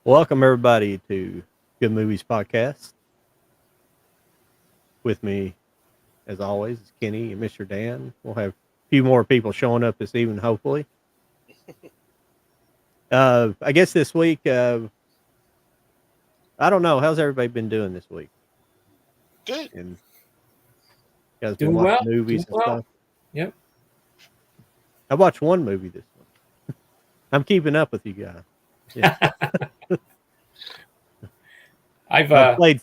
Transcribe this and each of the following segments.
Welcome everybody to Good Movies Podcast. With me, as always, is Kenny and Mr. Dan. We'll have a few more people showing up this evening, hopefully. I guess this week, I don't know. How's everybody been doing this week? Good. And you guys been Doing watching well. movies and stuff? Yep. I watched one movie this week. I'm keeping up with you guys. Yeah. I've played.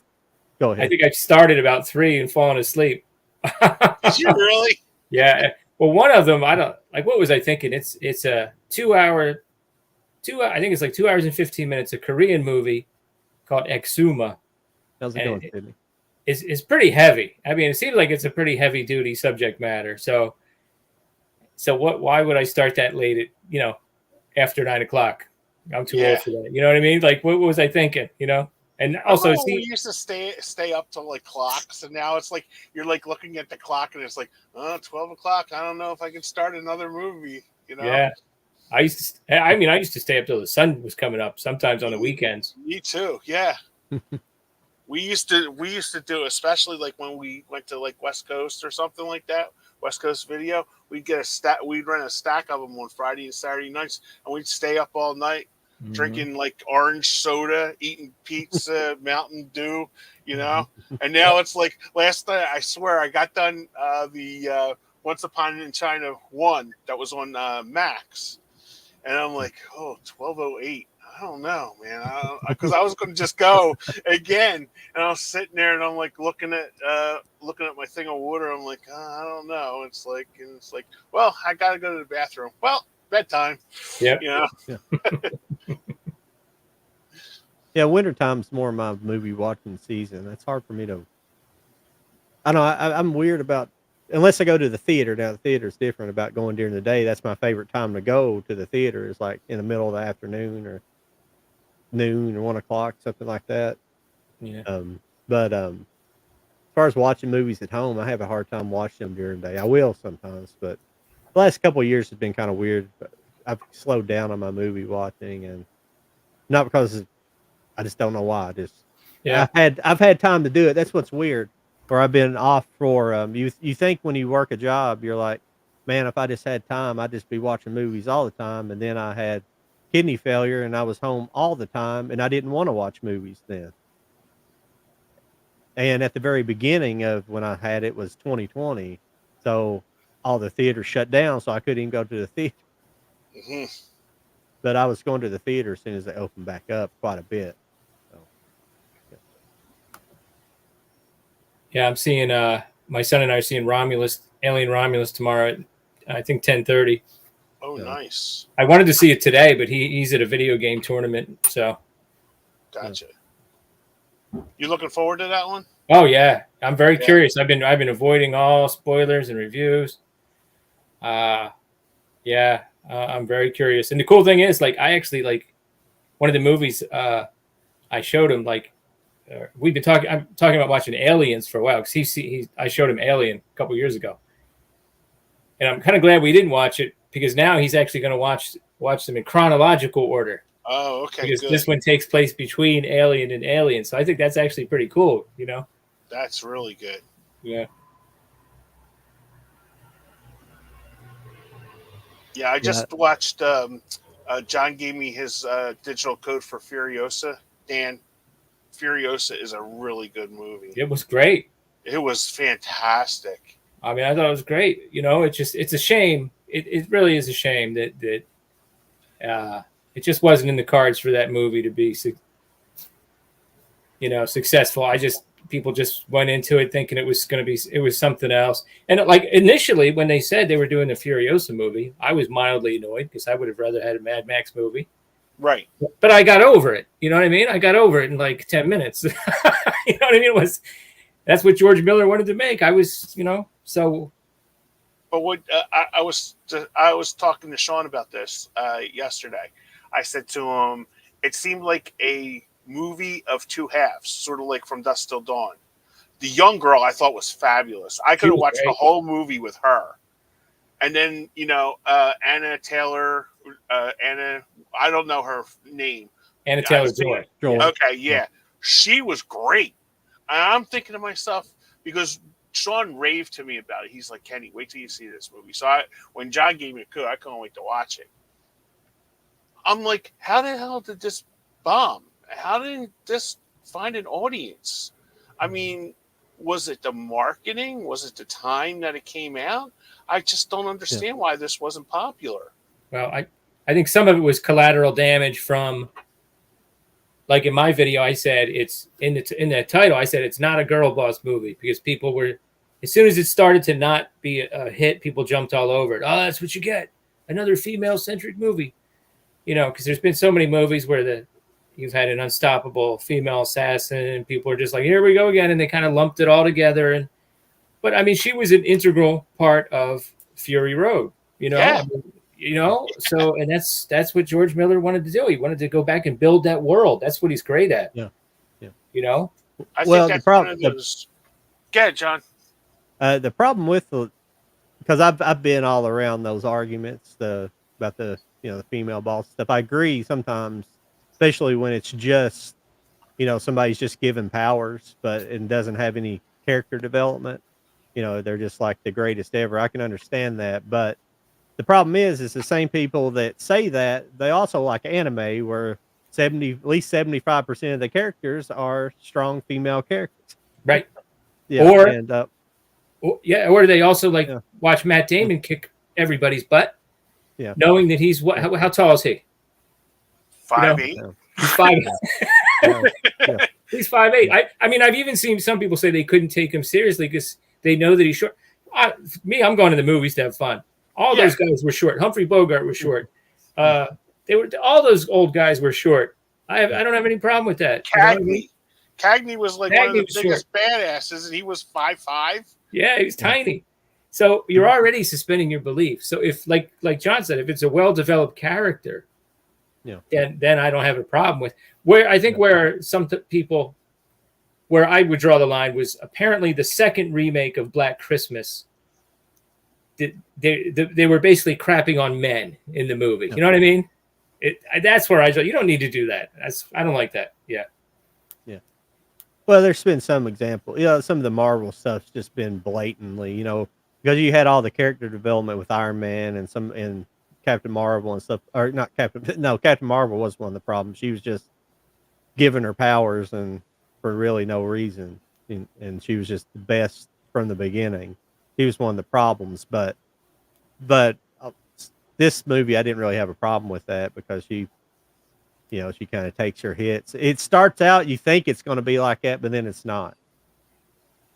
Go ahead. I think I've started about 3 and fallen asleep. Did you really? Yeah. Well, one of them, I don't like. What was I thinking? It's a 2-hour. I think it's like 2 hours and 15 minutes. A Korean movie called Exuma. How's it going, Sydney? It's pretty heavy. I mean, it seems like it's a pretty heavy duty subject matter. So what? Why would I start that late? After 9 o'clock. I'm too old for that. You know what I mean? Like, what was I thinking? And also, we used to stay up till like clocks, and now it's like you're like looking at the clock, and it's like 12 o'clock. I don't know if I can start another movie. Yeah. I used to stay up till the sun was coming up. Sometimes on the weekends. Me too. Yeah. we used to do, especially like when we went to like West Coast or something like that. West Coast Video. We'd rent a stack of them on Friday and Saturday nights, and we'd stay up all night. Drinking like orange soda, eating pizza, Mountain Dew, And now it's like last night, I swear I got done the Once Upon in China 1 that was on Max. And I'm like, 12:08. I don't know, man. Because I was going to just go again. And I was sitting there and I'm like looking at my thing of water. I'm like, I don't know. It's like, well, I got to go to the bathroom. Well, bedtime. Yep. Yeah. Yeah, wintertime's more my movie watching season. That's hard for me to. I know I'm weird about unless I go to the theater. Now the theater's different about going during the day. That's my favorite time to go to the theater. Is like in the middle of the afternoon or noon or 1 o'clock, something like that. Yeah. But as far as watching movies at home, I have a hard time watching them during the day. I will sometimes, but the last couple of years has been kind of weird. But I've slowed down on my movie watching, and not because I just don't know why. I've had time to do it. That's what's weird. Or I've been off for you think when you work a job, you're like, man, if I just had time, I'd just be watching movies all the time. And then I had kidney failure and I was home all the time and I didn't want to watch movies then. And at the very beginning of when I had it was 2020. So all the theaters shut down, so I couldn't even go to the theater. Mm-hmm. But I was going to the theater as soon as they opened back up quite a bit. Yeah, I'm seeing my son and I are seeing Alien Romulus tomorrow at I think 10:30. Oh, nice. I wanted to see it today, but he's at a video game tournament, so. Gotcha. You looking forward to that one? Oh yeah, I'm very curious. I've been avoiding all spoilers and reviews. I'm very curious. And the cool thing is, like, I actually like one of the movies I showed him. Like, we've been talking. I'm talking about watching Aliens for a while because I showed him Alien a couple years ago, and I'm kind of glad we didn't watch it because now he's actually going to watch them in chronological order. Oh, okay. Because good. This one takes place between Alien and Alien, so I think that's actually pretty cool. That's really good. Yeah. Yeah, I just watched. John gave me his digital code for Furiosa. Dan, Furiosa is a really good movie. It was great. It was fantastic. I mean, I thought it was great. It's a shame. It really is a shame that it just wasn't in the cards for that movie to be, successful. People just went into it thinking it was something else. And like initially when they said they were doing the Furiosa movie, I was mildly annoyed because I would have rather had a Mad Max movie. Right. But I got over it. You know what I mean? I got over it in like 10 minutes. You know what I mean? That's what George Miller wanted to make. I was, so. But what I was talking to Sean about this yesterday. I said to him, it seemed like a movie of two halves, sort of like From Dusk Till Dawn. The young girl I thought was fabulous. I could have watched the whole movie with her. And then, Anna Taylor, I don't know her name, Anna Yeah, Taylor I've seen Joy. it. Joy. Okay, yeah. She was great. And I'm thinking to myself, because Sean raved to me about it. He's like, Kenny, wait till you see this movie. So when John gave me a code, I couldn't wait to watch it. I'm like, how the hell did this bomb? How did this find an audience? I mean, was it the marketing? Was it the time that it came out? I just don't understand why this wasn't popular. Well, I think some of it was collateral damage from, like in my video, I said it's in the title. I said it's not a girl boss movie because people were, as soon as it started to not be a hit, people jumped all over it. Oh, that's what you get, another female centric movie, because there's been so many movies where you've had an unstoppable female assassin, and people are just like, here we go again, and they kind of lumped it all together. But I mean, she was an integral part of Fury Road. Yeah. So, and that's what George Miller wanted to do. He wanted to go back and build that world. That's what he's great at. Yeah. I Well, think that's the one problem, of those. Go ahead, John. the problem with because I've been all around those arguments about the the female boss stuff. I agree sometimes, especially when it's just somebody's just given powers, but it doesn't have any character development. They're just like the greatest ever. I can understand that, but the problem is the same people that say that they also like anime, where at least 75% of the characters are strong female characters. Right. Yeah. Or and or they also Yeah. watch Matt Damon kick everybody's butt. Yeah. Knowing that he's how tall is he? 5'8". He's 5. yeah. He's 5'8". I mean, I've even seen some people say they couldn't take him seriously because they know that he's short. I'm going to the movies to have fun. All those guys were short. Humphrey Bogart was short. All those old guys were short. I don't have any problem with that. Cagney was like one of the biggest badasses, and he was 5'5". Yeah, he's tiny. So you're already suspending your belief. So if, like John said, if it's a well-developed character, then I don't have a problem with. Where I think where some people, where I would draw the line was apparently the second remake of Black Christmas. They were basically crapping on men in the movie. You know what I mean? That's where you don't need to do that. I don't like that. Yeah. Well, there's been some example. Some of the Marvel stuff's just been blatantly, because you had all the character development with Iron Man and Captain Marvel and stuff, or not Captain. No, Captain Marvel was one of the problems. She was just given her powers and for really no reason, and she was just the best from the beginning. He was one of the problems, but this movie I didn't really have a problem with that because she kind of takes her hits. It starts out you think it's going to be like that, but then it's not.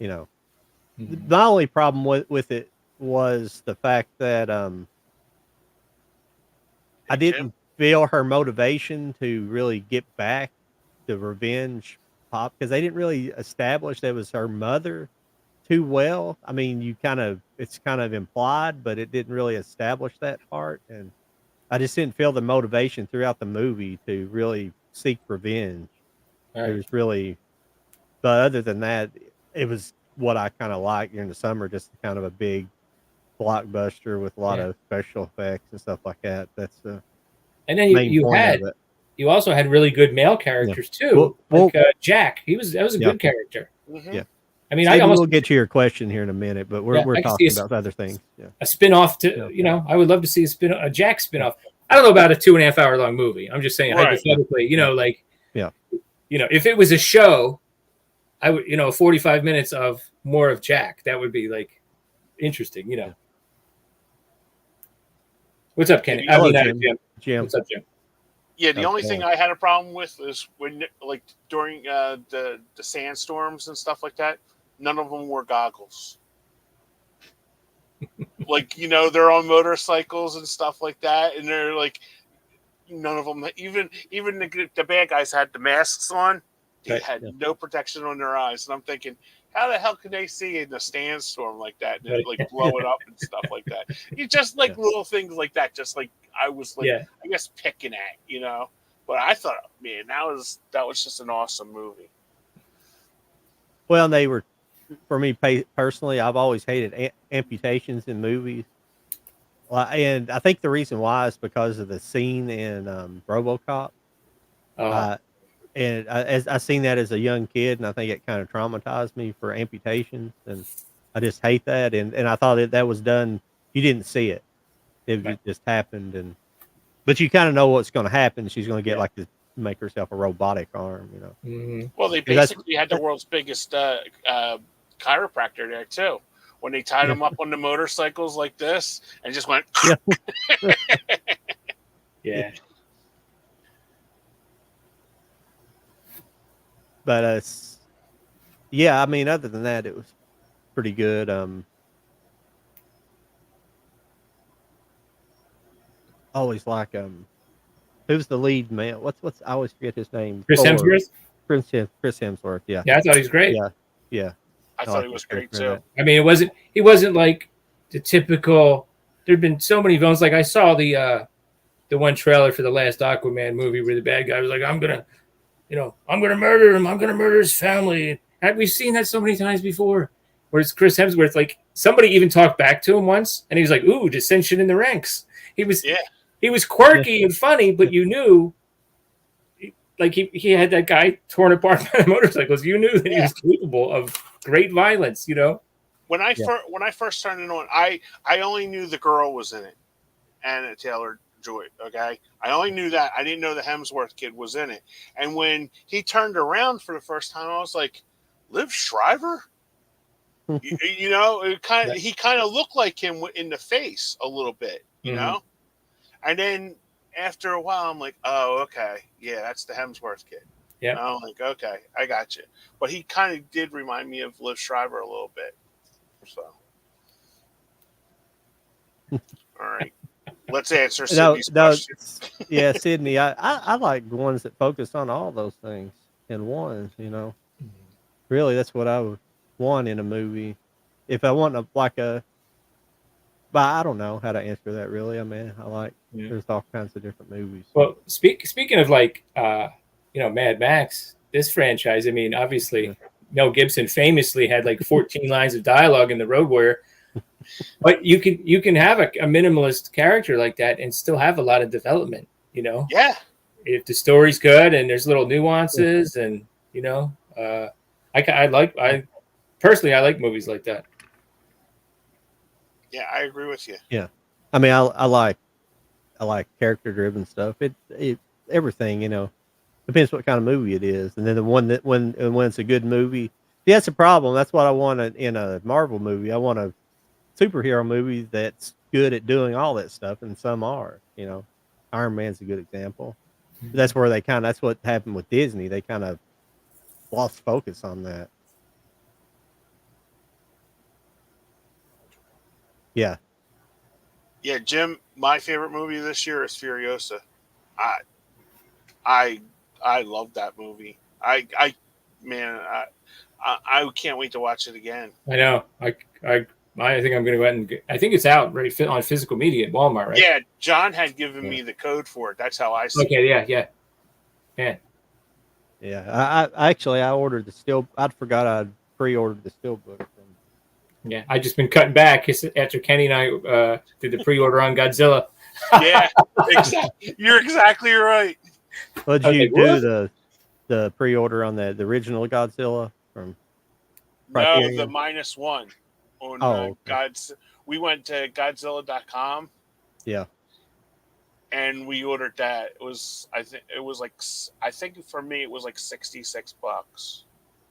Mm-hmm. My only problem with it was the fact that I didn't feel her motivation to really get back the revenge pop, because they didn't really establish that was her mother too well. I mean, it's kind of implied, but it didn't really establish that part, and I just didn't feel the motivation throughout the movie to really seek revenge. Right. It was really, but other than that, it was what I kind of liked during the summer, just kind of a big blockbuster with a lot of special effects and stuff like that. That's the and then you also had really good male characters too. Jack, that was a good character. Mm-hmm. Yeah. I mean, we'll get to your question here in a minute, but we're talking about other things. Yeah. A spin-off I would love to see a Jack spin-off. I don't know about a 2.5 hour long movie. I'm just saying hypothetically, if it was a show, I would, 45 minutes of more of Jack, that would be like interesting, What's up, Kenny? Jim. What's up, Jim? Yeah, the only thing I had a problem with is when, during the sandstorms and stuff like that, none of them wore goggles. They're on motorcycles and stuff like that, and they're like, none of them, even the bad guys had the masks on. They had no protection on their eyes, and I'm thinking, how the hell can they see in a sandstorm like that and blow it up and stuff like that? You just little things like that. Just I was I guess picking at, But I thought, man, that was just an awesome movie. Well, they were, for me personally, I've always hated amputations in movies. And I think the reason why is because of the scene in RoboCop. Uh, and as I seen that as a young kid, and I think it kind of traumatized me for amputations, and I just hate that. And I thought that was done. You didn't see it; Right. just happened, but you kind of know what's going to happen. She's going to get Yeah. like to make herself a robotic arm, you know. Mhm. Well, they 'Cause that's- basically had the world's biggest chiropractor there too. When they tied Yeah. them up on the motorcycles like this and just went, Yeah. Yeah. But yeah, I mean, other than that, it was pretty good. Always like who's the lead man? What's I always forget his name. Chris Thor. Hemsworth. Chris Hemsworth. Yeah, Yeah, I thought he was great. yeah, yeah. I I thought like he was the great character in too. I mean, he wasn't like the typical. There'd been so many villains. Like I saw the one trailer for the last Aquaman movie where the bad guy was like, I'm gonna murder him. I'm gonna murder his family. And we've seen that so many times before. Whereas Chris Hemsworth, like somebody even talked back to him once, and he was like, "Ooh, dissension in the ranks." He was quirky and funny, but you knew, like he had that guy torn apart by the motorcycles. You knew that he was capable of great violence. You know. When I Yeah. first turned it on, I only knew the girl was in it, Anna Taylor-Joy. Okay, I only knew that. I didn't know the Hemsworth kid was in it. And when he turned around for the first time, I was like, "Liv Schreiber." You know, he kind of looked like him in the face a little bit. You know, and then after a while, I'm like, "Oh, okay, yeah, that's the Hemsworth kid." Yeah. I'm like, "Okay, I got you." But he kind of did remind me of Liv Schreiber a little bit. So, all right, let's answer Sydney's question. Yeah, Sydney. I like ones that focus on all those things in one. You know, really, that's what I would want in a movie. If I want but I don't know how to answer that really. I mean, there's all kinds of different movies. Well, speaking of like Mad Max, this franchise. I mean, obviously, Mel Gibson famously had like 14 lines of dialogue in The Road Warrior. But you can have a minimalist character like that and still have a lot of development, you know. Yeah. If the story's good and there's little nuances, and I personally like movies like that. Yeah, I agree with you. Yeah, I mean, I like character driven stuff. It everything, you know, depends what kind of movie it is, and then the one that when it's a good movie. See, that's a problem. That's what I want in a Marvel movie. I want a superhero movie that's good at doing all that stuff, and some are. You know, Iron Man's a good example. That's where that's what happened with Disney. They kind of lost focus on that. Yeah. Yeah, Jim, my favorite movie this year is Furiosa. I love that movie. I can't wait to watch it again. I know. I think I'm going to go ahead and I think it's out right on physical media at Walmart, right? Yeah, John had given me the code for it. That's how I see it. Okay, yeah. Yeah, I ordered I'd forgot I'd pre-ordered the steelbook. Yeah, I just been cutting back after Kenny and I did the pre-order on Godzilla. Yeah, exactly. You're exactly right. Well, did you do the pre-order on the original Godzilla from Criterion? No, the -1 on Godzilla. We went to Godzilla.com. Yeah. And we ordered that. I think for me it was like $66.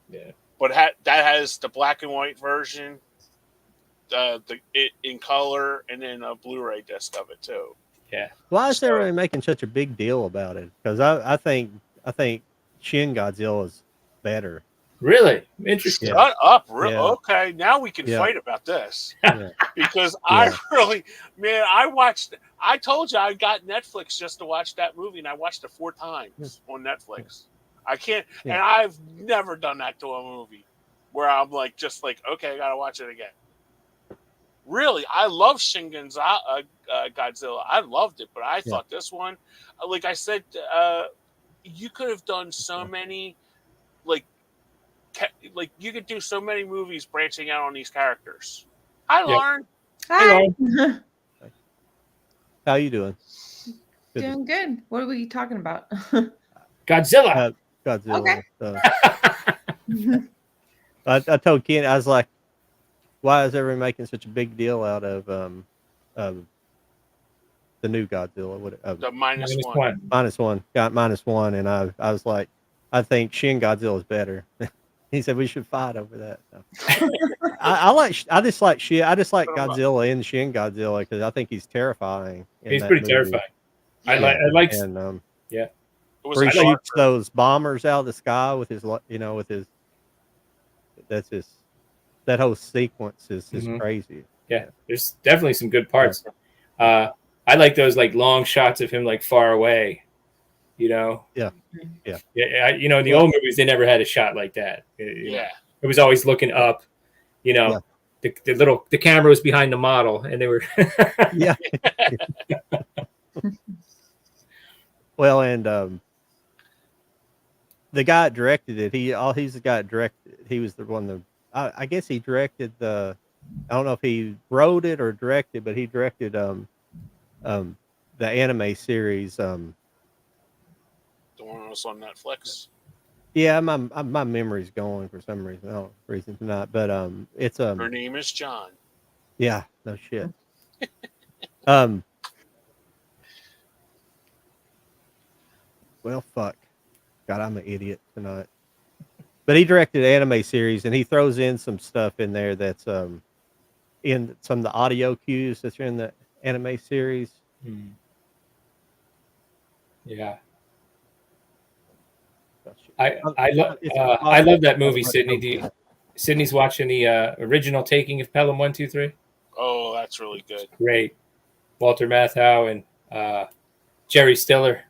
Yeah. But that has the black and white version, it in color, and then a Blu-ray disc of it too. Yeah. Why is everybody making such a big deal about it? Because I think Shin Godzilla is better. Really interesting. Shut up! Okay, now we can fight about this because I told you I got Netflix just to watch that movie, and I watched it 4 times on Netflix. I can't, and I've never done that to a movie where I'm like, okay, I gotta watch it again. Really, I love Shin Godzilla. I loved it, but I thought this one, like I said, you could have done so many, like you could do so many movies branching out on these characters. Hi, Lauren. Hi. How you doing? Doing good. What are we talking about? Godzilla. Godzilla. I told Ken, I was like, why is everyone making such a big deal out of the new Godzilla? The minus Minus one. one. -1, got -1, and I was like, I think Shin Godzilla is better. He said we should fight over that. So, I just like Godzilla in Shin Godzilla because I think he's terrifying. In He's that pretty movie. terrifying. I Yeah. like. And Yeah. It was where a he darker- shoots those bombers out of the sky with his, with his. That's his. That whole sequence is Mhm. crazy. Yeah, there's definitely some good parts. I like those like long shots of him like far away. Yeah. In the old movies they never had a shot like that. Yeah. It was always looking up. Yeah. The camera was behind the model, and they were. Yeah. Well, and the guy that directed it, he's the guy that directed. He was the one that I guess he directed the. I don't know if he wrote it or directed, but he directed the anime series. The one that was on Netflix. Yeah, my memory's going for some reason. I don't know reason tonight, but it's Her name is John. yeah, no shit. Well, fuck. God, I'm an idiot tonight. But he directed an anime series, and he throws in some stuff in there that's in some of the audio cues that are in the anime series. Yeah. Oh, shit. I love that movie, Sydney. Sydney's watching the original taking of Pelham 1, 2, 3. Oh, that's really good. Great. Walter Matthau and Jerry Stiller.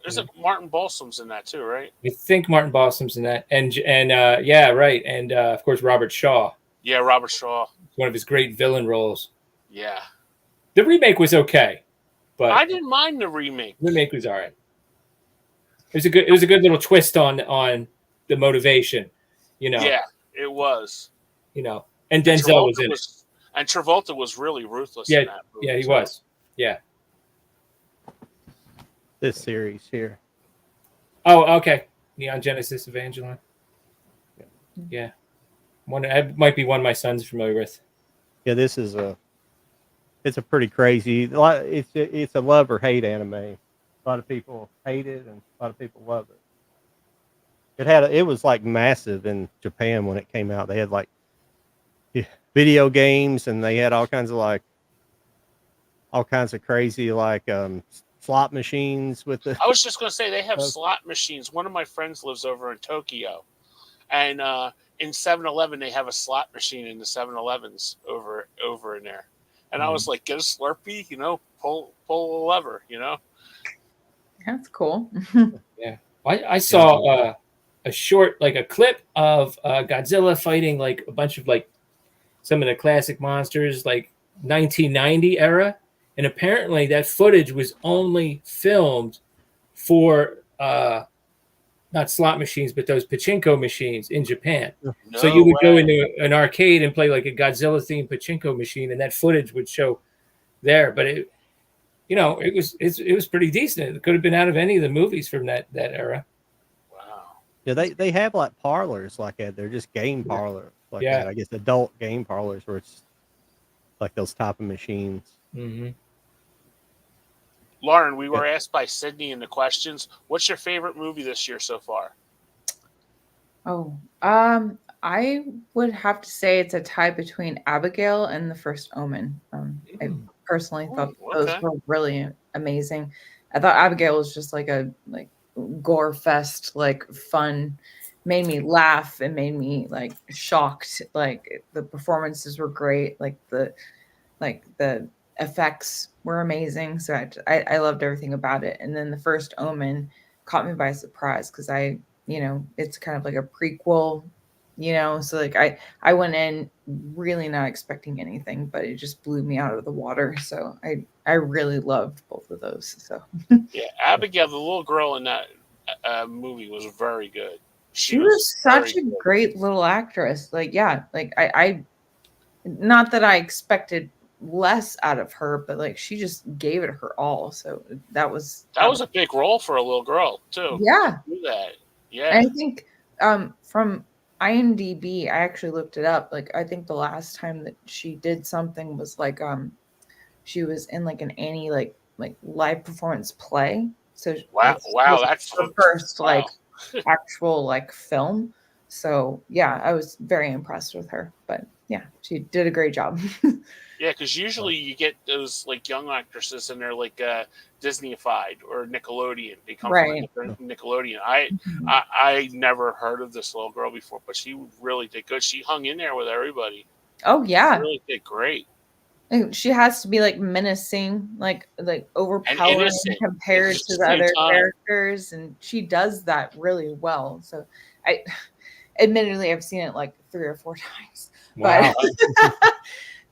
There's a Martin Balsam's in that too, right? I think Martin Balsam's in that, and yeah, right, and of course Robert Shaw. Yeah, Robert Shaw. One of his great villain roles. Yeah. The remake was okay, but I didn't mind the remake. the remake was all right. It was a good little twist on the motivation, Yeah, it was. And Denzel was in it. And Travolta was really ruthless Yeah, in that movie. yeah, he too. was. Yeah. This series here. Oh, okay. Neon Genesis Evangelion. Yeah. It might be one my son's familiar with. Yeah, this is it's a pretty crazy. It's a love or hate anime. A lot of people hate it, and a lot of people love it. It was like massive in Japan when it came out. They had like video games, and they had all kinds of crazy slot machines with the. I was just going to say they have slot machines. One of my friends lives over in Tokyo, and in 7-Eleven they have a slot machine in the 7-Elevens over in there. And I was like, get a Slurpee, pull a lever, That's cool. Yeah. I saw a short, like a clip of Godzilla fighting like a bunch of like some of the classic monsters, like 1990 era. And apparently that footage was only filmed for not slot machines, but those pachinko machines in Japan. So you would go into an arcade and play like a Godzilla themed pachinko machine, and that footage would show there. But it was pretty decent. It could have been out of any of the movies from that era. Wow. Yeah, they have like parlors like that. They're just game parlors like that. I guess adult game parlors where it's like those type of machines. Mm-hmm. Lauren, we were asked by Sydney in the questions, what's your favorite movie this year so far? Oh, I would have to say it's a tie between Abigail and The First Omen. I personally thought those were really amazing. I thought Abigail was just like a gore fest, like fun, made me laugh and made me like shocked. Like the performances were great. Like the effects were amazing. So I loved everything about it. And then The First Omen caught me by surprise because it's kind of like a prequel, so like I went in really not expecting anything, but it just blew me out of the water. So I really loved both of those. So yeah, Abigail, the little girl in that movie was very good. She was such a great little actress. I not that I expected less out of her, but like she just gave it her all. So that was a big role for a little girl too. Yeah. Do that. Yeah. And I think from IMDb, I actually looked it up. Like I think the last time that she did something was like she was in like an Annie like live performance play. So wow, that's her first like actual like film. So yeah, I was very impressed with her. But yeah, she did a great job. Yeah, because usually you get those like young actresses and they're like Disneyfied or Nickelodeon. They come Right. from Nickelodeon. I never heard of this little girl before, but she really did good. She hung in there with everybody. Oh yeah, She really did great. And she has to be like menacing, like overpowering compared to the other characters, and she does that really well. So, admittedly, I've seen it like 3 or 4 times. Wow.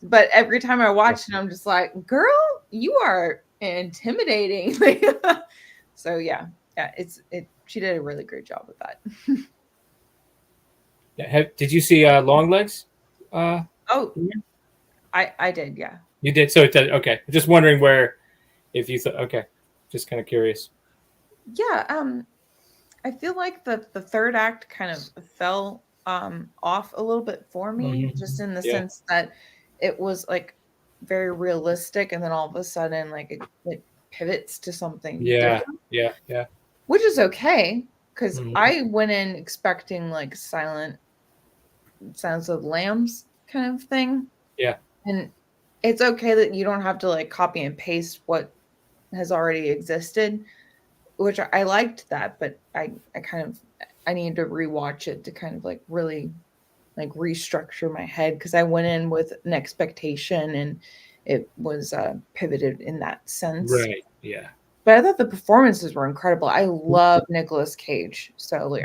But every time I watch it, I'm just like, "Girl, you are intimidating." So yeah, she did a really great job with that. Did you see Longlegs? Oh, I did, yeah. You did, so it did. Okay, just wondering where, if you thought. Okay, just kind of curious. Yeah, I feel like the third act kind of fell off a little bit for me, just in the sense that it was like very realistic, and then all of a sudden, like it pivots to something different. Yeah. Which is okay, because I went in expecting like Silence of the Lambs kind of thing. Yeah. And it's okay that you don't have to like copy and paste what has already existed, which I liked that, but I need to rewatch it to kind of like really like restructure my head, because I went in with an expectation and it was pivoted in that sense. Right. Yeah. But I thought the performances were incredible. I love Nicolas Cage. So like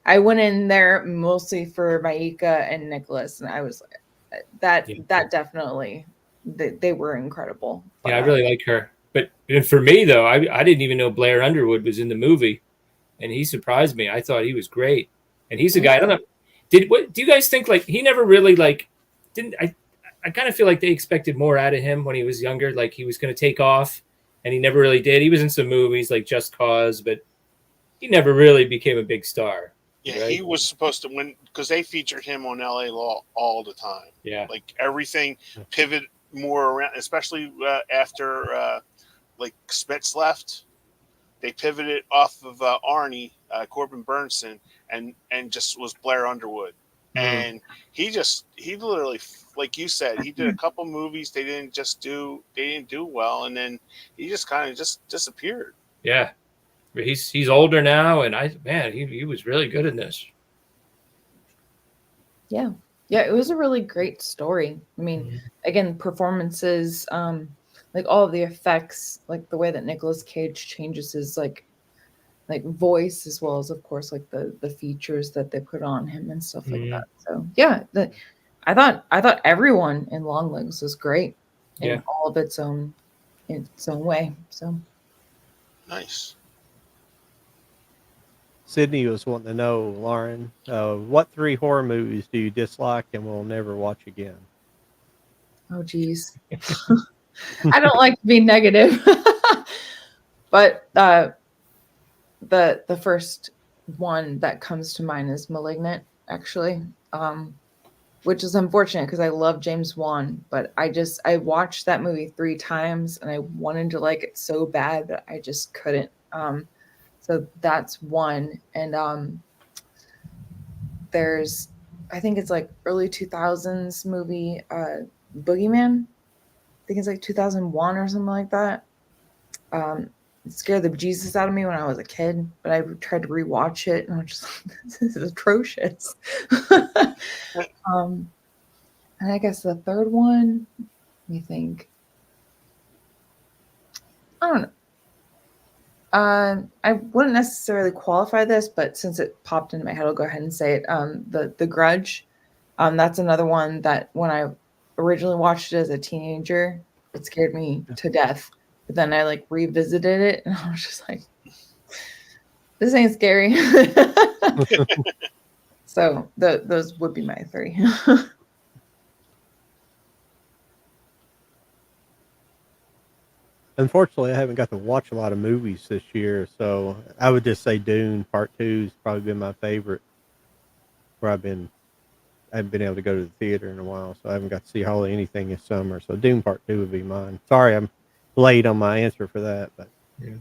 I went in there mostly for Maika and Nicholas, and I was like, that definitely they were incredible. Yeah, I really like her. But for me though, I didn't even know Blair Underwood was in the movie, and he surprised me. I thought he was great, and he's a guy. I don't know. Do you guys think like he never really like didn't I kind of feel like they expected more out of him when he was younger, like he was going to take off, and he never really did. He was in some movies like Just Cause, but he never really became a big star. Yeah, right? He was supposed to win because they featured him on LA Law all the time. Yeah, like everything pivot more around, especially after like Spitz left. They pivoted off of Arnie, Corbin Burnson, and just was Blair Underwood. And he literally, like you said, he did a couple movies. They didn't do well, and then he just kind of just disappeared. Yeah, he's older now, and he was really good in this. Yeah, it was a really great story. I mean, again, performances, like all of the effects, like the way that Nicolas Cage changes his like voice, as well as of course like the features that they put on him and stuff like that. So yeah, I thought everyone in Longlegs was great in all of its own way. So nice. Sydney was wanting to know, Lauren, what 3 horror movies do you dislike and will never watch again? Oh geez. I don't like to be negative. But the first one that comes to mind is Malignant, actually, which is unfortunate because I love James Wan, but I watched that movie 3 times and I wanted to like it so bad, but I just couldn't. So that's one. And there's, I think it's like early 2000s movie, Boogeyman. I think it's like 2001 or something like that. It scared the bejesus out of me when I was a kid, but I tried to rewatch it and I was just like, this is atrocious. And I guess the third one, let me think. I don't know. I wouldn't necessarily qualify this, but since it popped into my head, I'll go ahead and say it. The Grudge. That's another one that when I originally watched it as a teenager, it scared me to death. But then I like revisited it and I was just like, this ain't scary. So those would be my 3. unfortunately, I haven't got to watch a lot of movies this year, so I would just say Dune Part 2 has probably been my favorite. Where I haven't been able to go to the theater in a while, so I haven't got to see hardly anything this summer. So Dune Part 2 would be mine. Sorry, I'm late on my answer for that, but Yeah.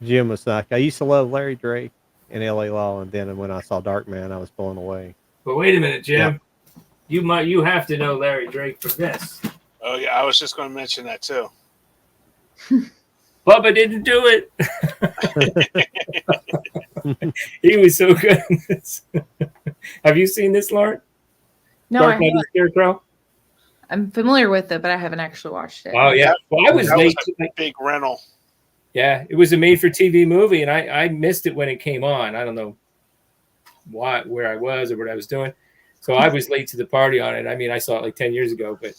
Jim was like, I used to love Larry Drake and L.A. Law, and then when I saw Darkman, I was blown away. But wait a minute, Jim. You have to know Larry Drake for this. Oh yeah, I was just going to mention that too. Bubba didn't do it. He was so good in this. Have you seen this, Lauren? No, Dark Knight of the Scarecrow? I'm familiar with it, but I haven't actually watched it. Oh yeah. Well, I was That late. was a big rental. Yeah, it was a made-for-TV movie, and I missed it when it came on. I don't know where I was or what I was doing, so I was late to the party on it. I mean, I saw it like 10 years ago, but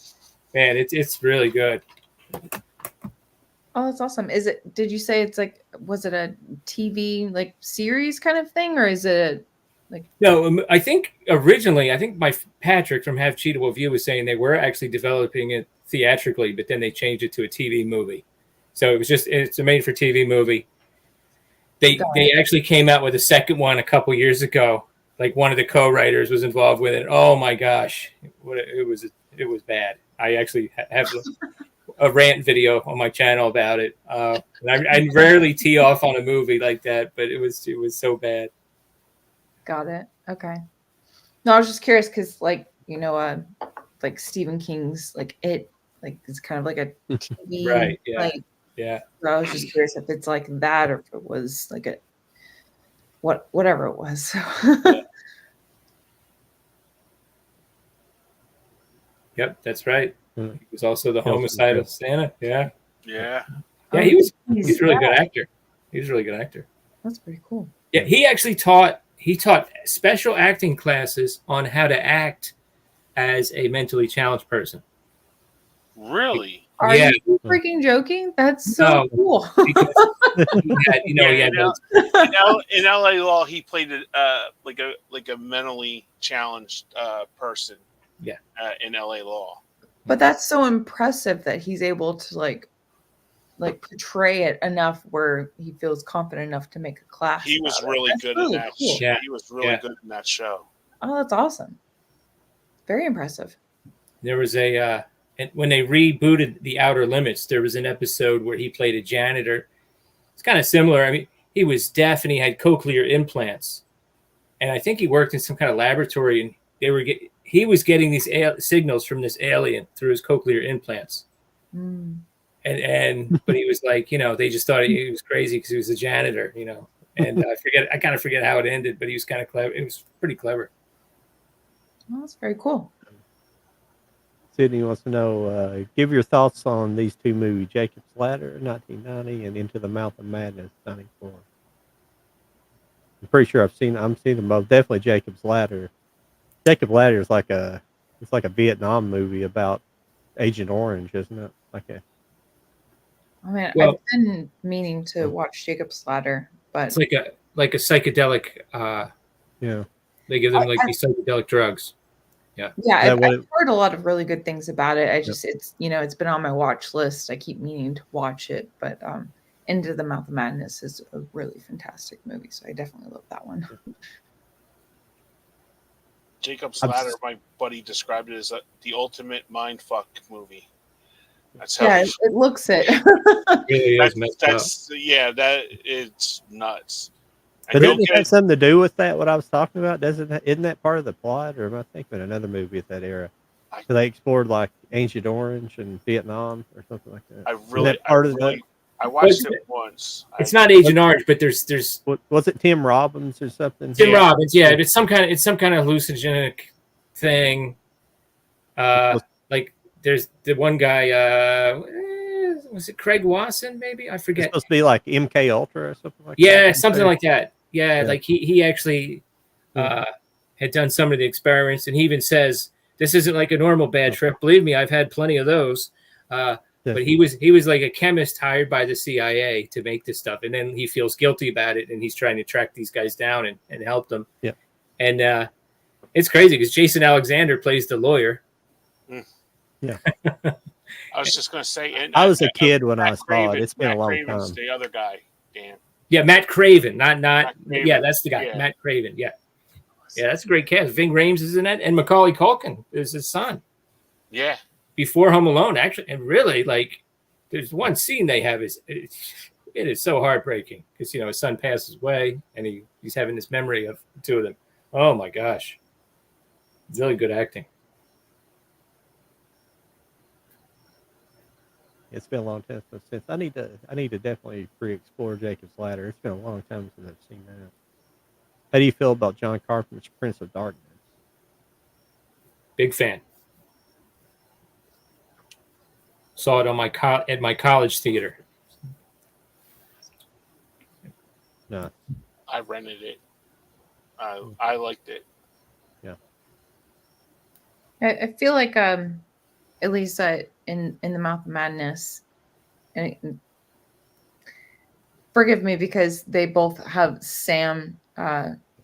man, it's really good. Oh, that's awesome. Did you say it's like, was it a TV like series kind of thing, or is it No, I think originally, my Patrick from Have Cheatable View was saying they were actually developing it theatrically, but then they changed it to a TV movie. So it's a made for TV movie. They actually came out with a second one a couple years ago. Like one of the co-writers was involved with it. Oh my gosh, it was bad. I actually have a rant video on my channel about it. And I rarely tee off on a movie like that, but it was so bad. Got it? Okay. No, I was just curious because, like Stephen King's it's kind of like a TV, Right? Yeah. Yeah. So I was just curious if it's like that or if it was like whatever it was. So. Yeah. Yep, that's right. He was also the homicidal Santa. Yeah. Yeah. Yeah, he's a really good actor. He's a really good actor. That's pretty cool. Yeah, he actually taught special acting classes on how to act as a mentally challenged person. Really? Are you freaking joking? That's so cool. In LA Law, he played like a mentally challenged person. Yeah. In LA Law. But that's so impressive that he's able to like portray it enough where he feels confident enough to make a class. He was really good in that. Cool. Yeah. He was really good in that show. Oh, that's awesome. Very impressive. There was when they rebooted The Outer Limits, there was an episode where he played a janitor. It's kind of similar. I mean, he was deaf and he had cochlear implants, and I think he worked in some kind of laboratory, and he was getting these signals from this alien through his cochlear implants. Mm. But he was like, they just thought he was crazy because he was a janitor, And I kind of forget how it ended, but he was kind of clever. It was pretty clever. Well, that's very cool. Sydney wants to know, give your thoughts on these two movies, Jacob's Ladder, 1990, and Into the Mouth of Madness, 94. I'm pretty sure I've seen them both. Definitely Jacob's Ladder. Jacob's Ladder is like a Vietnam movie about Agent Orange, isn't it? I mean, I've been meaning to watch Jacob's Ladder, but it's like a psychedelic. Yeah, they give them these psychedelic drugs. Yeah, I've heard a lot of really good things about it. It's been on my watch list. I keep meaning to watch it, but Into the Mouth of Madness is a really fantastic movie, so I definitely love that one. Jacob's Ladder, my buddy described it as the ultimate mindfuck movie. That's how it looks it. It's nuts. But doesn't it have something to do with that? What I was talking about, isn't that part of the plot, or am I thinking of another movie at that era? So they explored like Agent Orange and Vietnam or something like that. I watched it once. It's not Agent Orange, but there's was it Tim Robbins or something? Tim Robbins, yeah. It's some kind of hallucinogenic thing. Like there's the one guy. Was it Craig Wasson? Maybe I forget. It's supposed to be like MK Ultra or something like that. Yeah, something like that. Yeah, like he actually had done some of the experiments, and he even says this isn't like a normal bad trip. Believe me, I've had plenty of those. But he was like a chemist hired by the CIA to make this stuff, and then he feels guilty about it, and he's trying to track these guys down and help them. Yeah, and it's crazy because Jason Alexander plays the lawyer. Yeah, I was just gonna say, and I was a kid when I Matt saw it. It's been Matt a long Craven's time. the other guy, Dan. Yeah, Matt Craven, not Matt yeah, Craven, that's the guy, yeah. Matt Craven. Yeah, that's a great cast. Ving Rhames is in it, and Macaulay Culkin is his son. Yeah, Before Home Alone, actually, and really, like, there's one scene they have it is so heartbreaking because his son passes away, and he's having this memory of the two of them. Oh my gosh, really good acting. It's been a long time since I need to definitely re-explore Jacob's Ladder. It's been a long time since I've seen that. How do you feel about John Carpenter's Prince of Darkness? Big fan. Saw it on at my college theater. No. I rented it. I liked it. Yeah. I feel like at least in the Mouth of Madness, and forgive me because they both have Sam.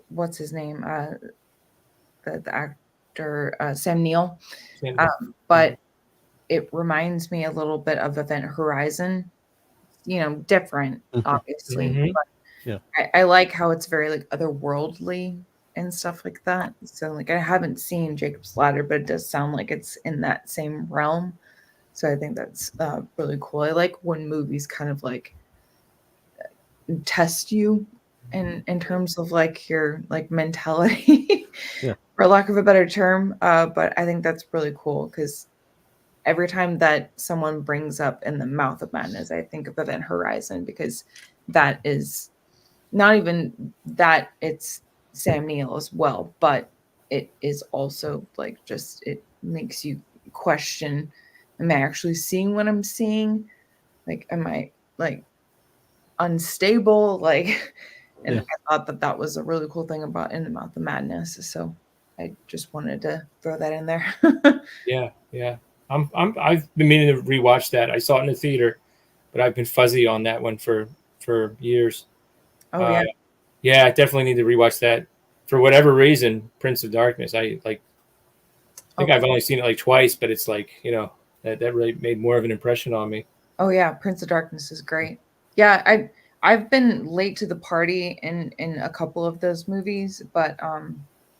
What's his name? The actor Sam Neill. But it reminds me a little bit of Event Horizon. Different, obviously. Mhm. But Yeah. I like how it's very like otherworldly and stuff like that. So like I haven't seen Jacob's Ladder, but it does sound like it's in that same realm. So I think that's really cool. I like when movies kind of like test you in terms of like your like mentality, Yeah. for lack of a better term. But I think that's really cool because every time that someone brings up In the Mouth of Madness, I think of Event Horizon because that is not even that it's Sam Neill as well, but it is also like just it makes you question, am I actually seeing what I'm seeing? Like, am I like unstable? Like, and Yeah. I thought that was a really cool thing about In the Mouth of Madness. So I just wanted to throw that in there. Yeah. I've been meaning to rewatch that. I saw it in the theater, but I've been fuzzy on that one for years. Oh yeah. Yeah, I definitely need to rewatch that. For whatever reason, Prince of Darkness. I think I've only seen it like twice, but it's like that really made more of an impression on me. Oh yeah, Prince of Darkness is great. Yeah, I've been late to the party in a couple of those movies, but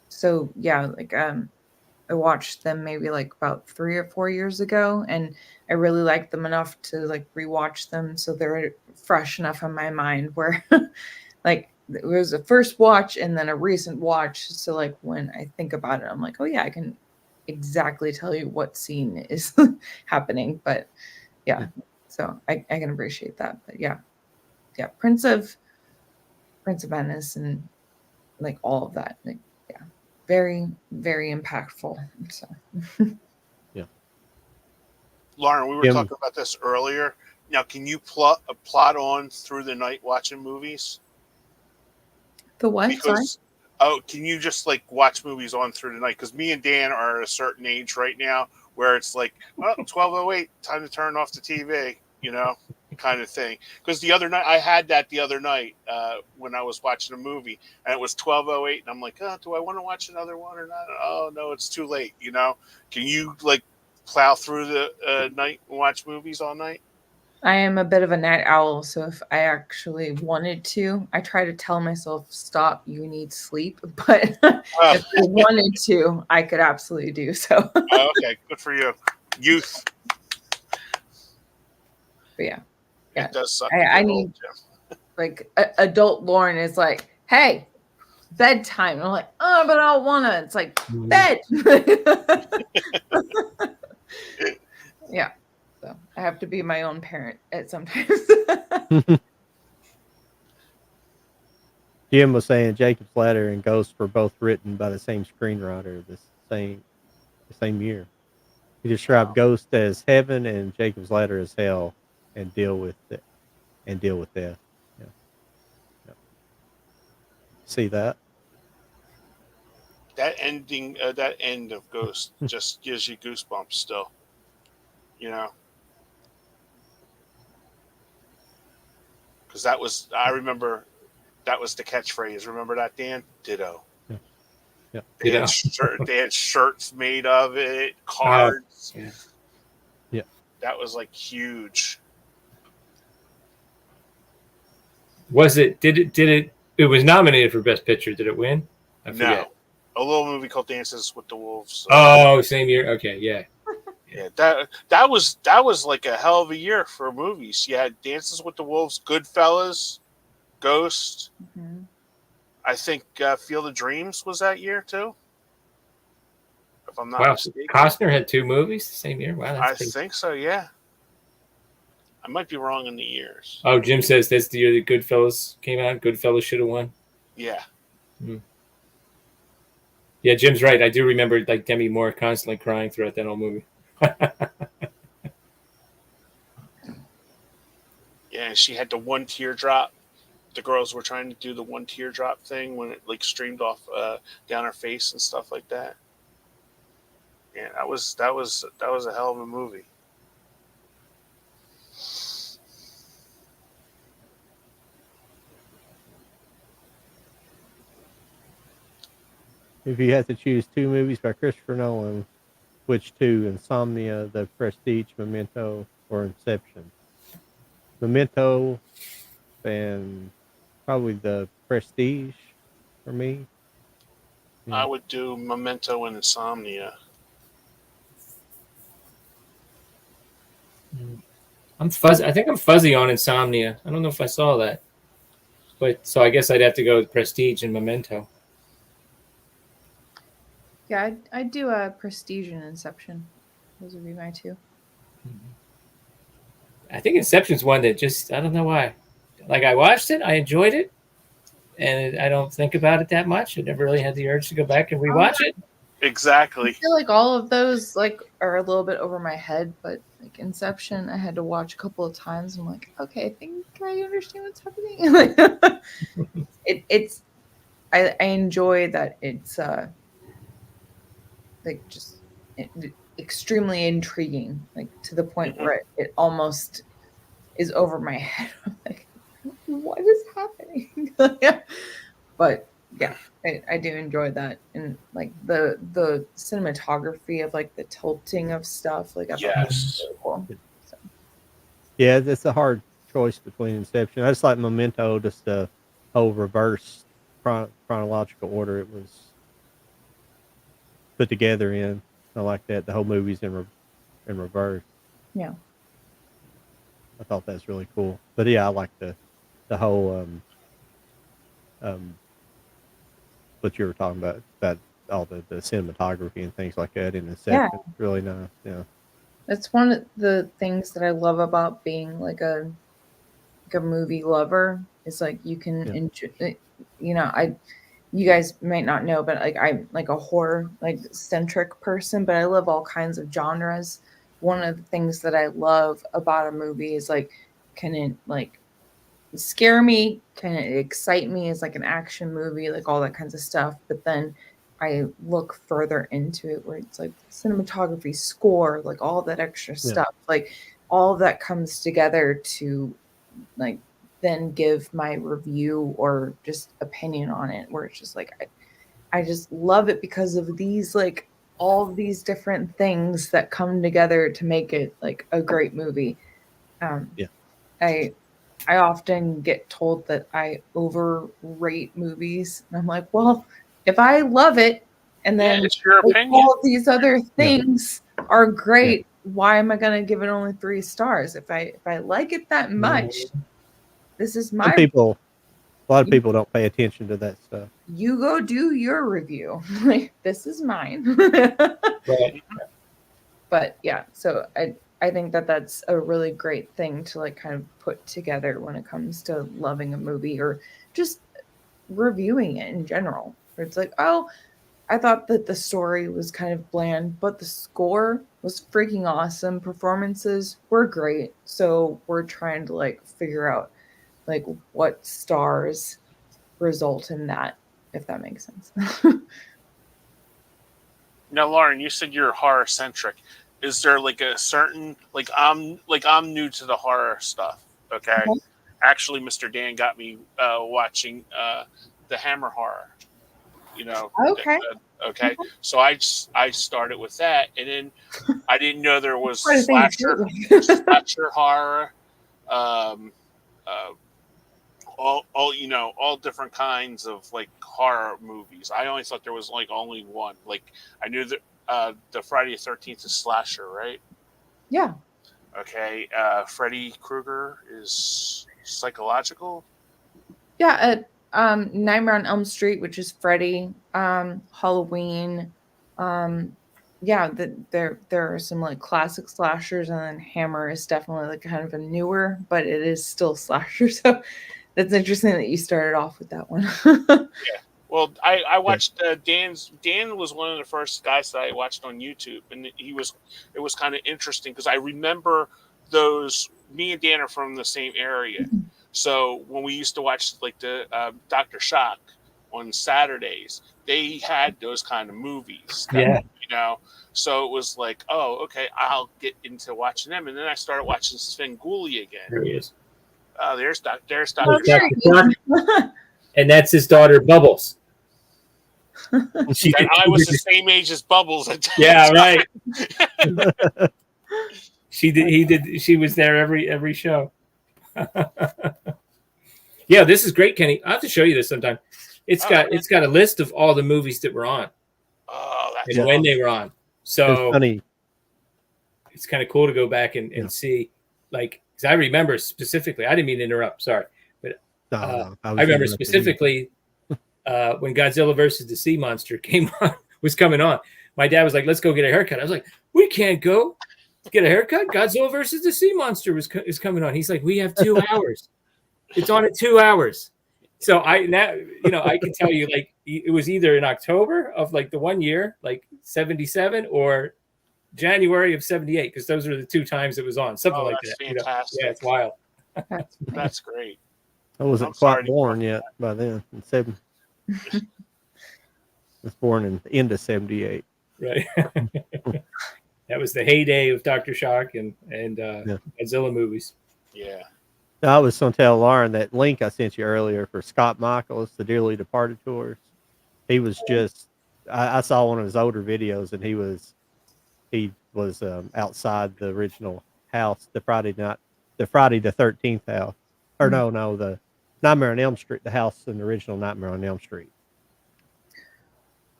so yeah, like I watched them maybe like about 3 or 4 years ago, and I really liked them enough to like rewatch them, so they're fresh enough in my mind where like it was a first watch and then a recent watch. So like when I think about it, I'm like, oh yeah, I can exactly tell you what scene is happening. But yeah, so I can appreciate that. But yeah, Prince of Venice and like all of that, like yeah, very very impactful. So Lauren, we were talking about this earlier. Now, can you plot on through the night watching movies? the what? Because can you just like watch movies on through the night? Because me and Dan are at a certain age right now where it's like, well, 12:08, time to turn off the TV, kind of thing. Because the other night, I had that the other night when I was watching a movie, and it was 12:08, and I'm like, oh, do I want to watch another one or not? Oh no, it's too late. Can you like plow through the night and watch movies all night? I am a bit of a night owl, so if I actually wanted to, I try to tell myself, stop, you need sleep. But if I wanted to, I could absolutely do so. Okay, good for you. Youth. But yeah. It does suck. I need, like, adult Lauren is like, hey, bedtime. I'm like, oh, but I don't want to. It's like, bed. Yeah. So I have to be my own parent at sometimes. Jim was saying Jacob's Ladder and Ghost were both written by the same screenwriter the same year. He described Ghost as heaven and Jacob's Ladder as hell, and deal with death. Yeah. See that? That ending, that end of Ghost just gives you goosebumps still. Because I remember that was the catchphrase. Remember that, Dan? Ditto. Yeah. They had shirts made of it, cards. Yeah. Yeah. That was like huge. Was it? Did it? It was nominated for Best Picture. Did it win? I forget. No, a little movie called Dances with the Wolves. Oh, same year. Okay, yeah. Yeah, that was like a hell of a year for movies. You had Dances with the Wolves, Goodfellas, Ghost. Mhm. I think Field of Dreams was that year too. If I'm not Wow, mistaken. Costner had 2 movies the same year. Wow, I that's big. think so. Yeah, I might be wrong in the years. Oh, Jim says that's the year that Goodfellas came out. Goodfellas should have won. Yeah, Yeah, Jim's right. I do remember like Demi Moore constantly crying throughout that whole movie. yeah. She had the one teardrop. The girls were trying to do the one teardrop thing when it like streamed off down her face and stuff like that. Yeah, that was a hell of a movie. If you had to choose 2 movies by Christopher Nolan, which 2? Insomnia, The Prestige, Memento, or Inception? Memento and probably The Prestige for me. I would do Memento and Insomnia. I'm fuzzy. I think I'm fuzzy on Insomnia. I don't know if I saw that, but so I guess I'd have to go with Prestige and Memento. Yeah, I'd do a Prestige and Inception. Those would be my 2. I think Inception's one that just I don't know why. Like I watched it, I enjoyed it, and I don't think about it that much. I never really had the urge to go back and rewatch it. Exactly. I feel like all of those like are a little bit over my head, but like Inception, I had to watch a couple of times. I'm like, okay, I think I understand what's happening. It's I enjoy that it's like just extremely intriguing, like to the point where it almost is over my head. I'm like, what is happening? But yeah, I do enjoy that, and like the cinematography of like the tilting of stuff, like I thought that was really cool. So. Yeah, it's a hard choice between Inception. I just like Memento, just the whole reverse chronological order it was put together in. I like that. The whole movie's in reverse. Yeah. I thought that's really cool. But yeah, I like the whole what you were talking about all the cinematography and things like that in Inception. Yeah. Really nice. Yeah. That's one of the things that I love about being like a movie lover is like you can enjoy, you know, you guys might not know, but like I'm like a horror like centric person, but I love all kinds of genres. One of the things that I love about a movie is like, can it like scare me? Can it excite me? As like an action movie, like all that kinds of stuff. But then I look further into it where it's like cinematography, score, like all that extra stuff, like all of that comes together to like then give my review or just opinion on it, where it's just like I just love it because of these like all of these different things that come together to make it like a great movie. I often get told that I overrate movies, and I'm like, well, if I love it and then it's your opinion. all these other things are great, why am I going to give it only 3 stars? If I like it that much, this is my people. A lot of people don't pay attention to that stuff. You go do your review. Like this is mine. Right. But yeah, so I think that that's a really great thing to like kind of put together when it comes to loving a movie or just reviewing it in general. Where it's like, oh, I thought that the story was kind of bland, but the score was freaking awesome. Performances were great. So we're trying to like figure out like what stars result in that, if that makes sense. Now, Lauren, you said you're horror centric. Is there like a certain I'm new to the horror stuff? Okay, actually, Mr. Dan got me watching the Hammer horror. You know, okay, Okay, so I started with that, and then I didn't know there was I think it's slasher horror, um, uh, all different kinds of like horror movies. I always thought there was like only one. Like I knew that the Friday the 13th is slasher, right? Yeah. Okay, Freddy Krueger is psychological. Yeah, Nightmare on Elm Street, which is Freddy, Halloween. Yeah, there are some like classic slashers, and then Hammer is definitely like kind of a newer, but it is still slasher. So that's interesting that you started off with that one. Yeah. Well, I watched Dan was one of the first guys that I watched on YouTube, and it was kind of interesting because I remember those. Me and Dan are from the same area, so when we used to watch like the Dr. Shock on Saturdays, they had those kind of movies. Yeah. So it was like, oh, okay, I'll get into watching them, and then I started watching Svengoolie again. There he is. Oh, there's Dr. There's Oh, Dr. there he Shock, and that's his daughter, Bubbles. She And I was the same age as Bubbles. Yeah, right. She did. He did. She was there every show. Yeah, this is great, Kenny. I will have to show you this sometime. It's got a list of all the movies that were on Oh, that's and when they were on. So funny. it's kind of cool to go back and see, like, because I remember specifically. I didn't mean to interrupt. Sorry, but I remember specifically when Godzilla versus the Sea Monster was coming on. My dad was like, "Let's go get a haircut." I was like, "We can't go get a haircut. Godzilla versus the Sea Monster is coming on." He's like, "We have 2 hours. It's on at 2 hours." So I can tell you, like, it was either in October of like the 1 year, like 77, or January of 78, because those were the 2 times it was on, something like that. Fantastic. Yeah, it's wild. That's great. I wasn't quite born yet by then. I was born in the end of 78. Right. That was the heyday of Dr. Shock and Godzilla movies. Yeah. I was going to tell Lauren that link I sent you earlier for Scott Michaels, the Dearly Departed tours. He was just, I saw one of his older videos, and he was outside the original house, the Friday the 13th house, or no, the Nightmare on Elm Street, the house in the original Nightmare on Elm Street.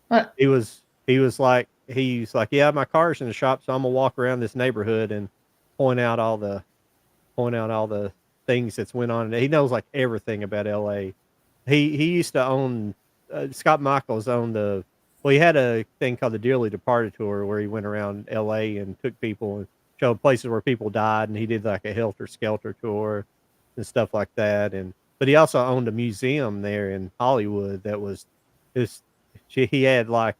What? He was like, yeah, my car's in the shop, so I'm gonna walk around this neighborhood and point out all the things that's went on. He knows like everything about LA. He used to own Scott Michaels owned he had a thing called the Dearly Departed tour where he went around LA and took people and showed places where people died, and he did like a Helter Skelter tour and stuff like that. But he also owned a museum there in Hollywood that was he had like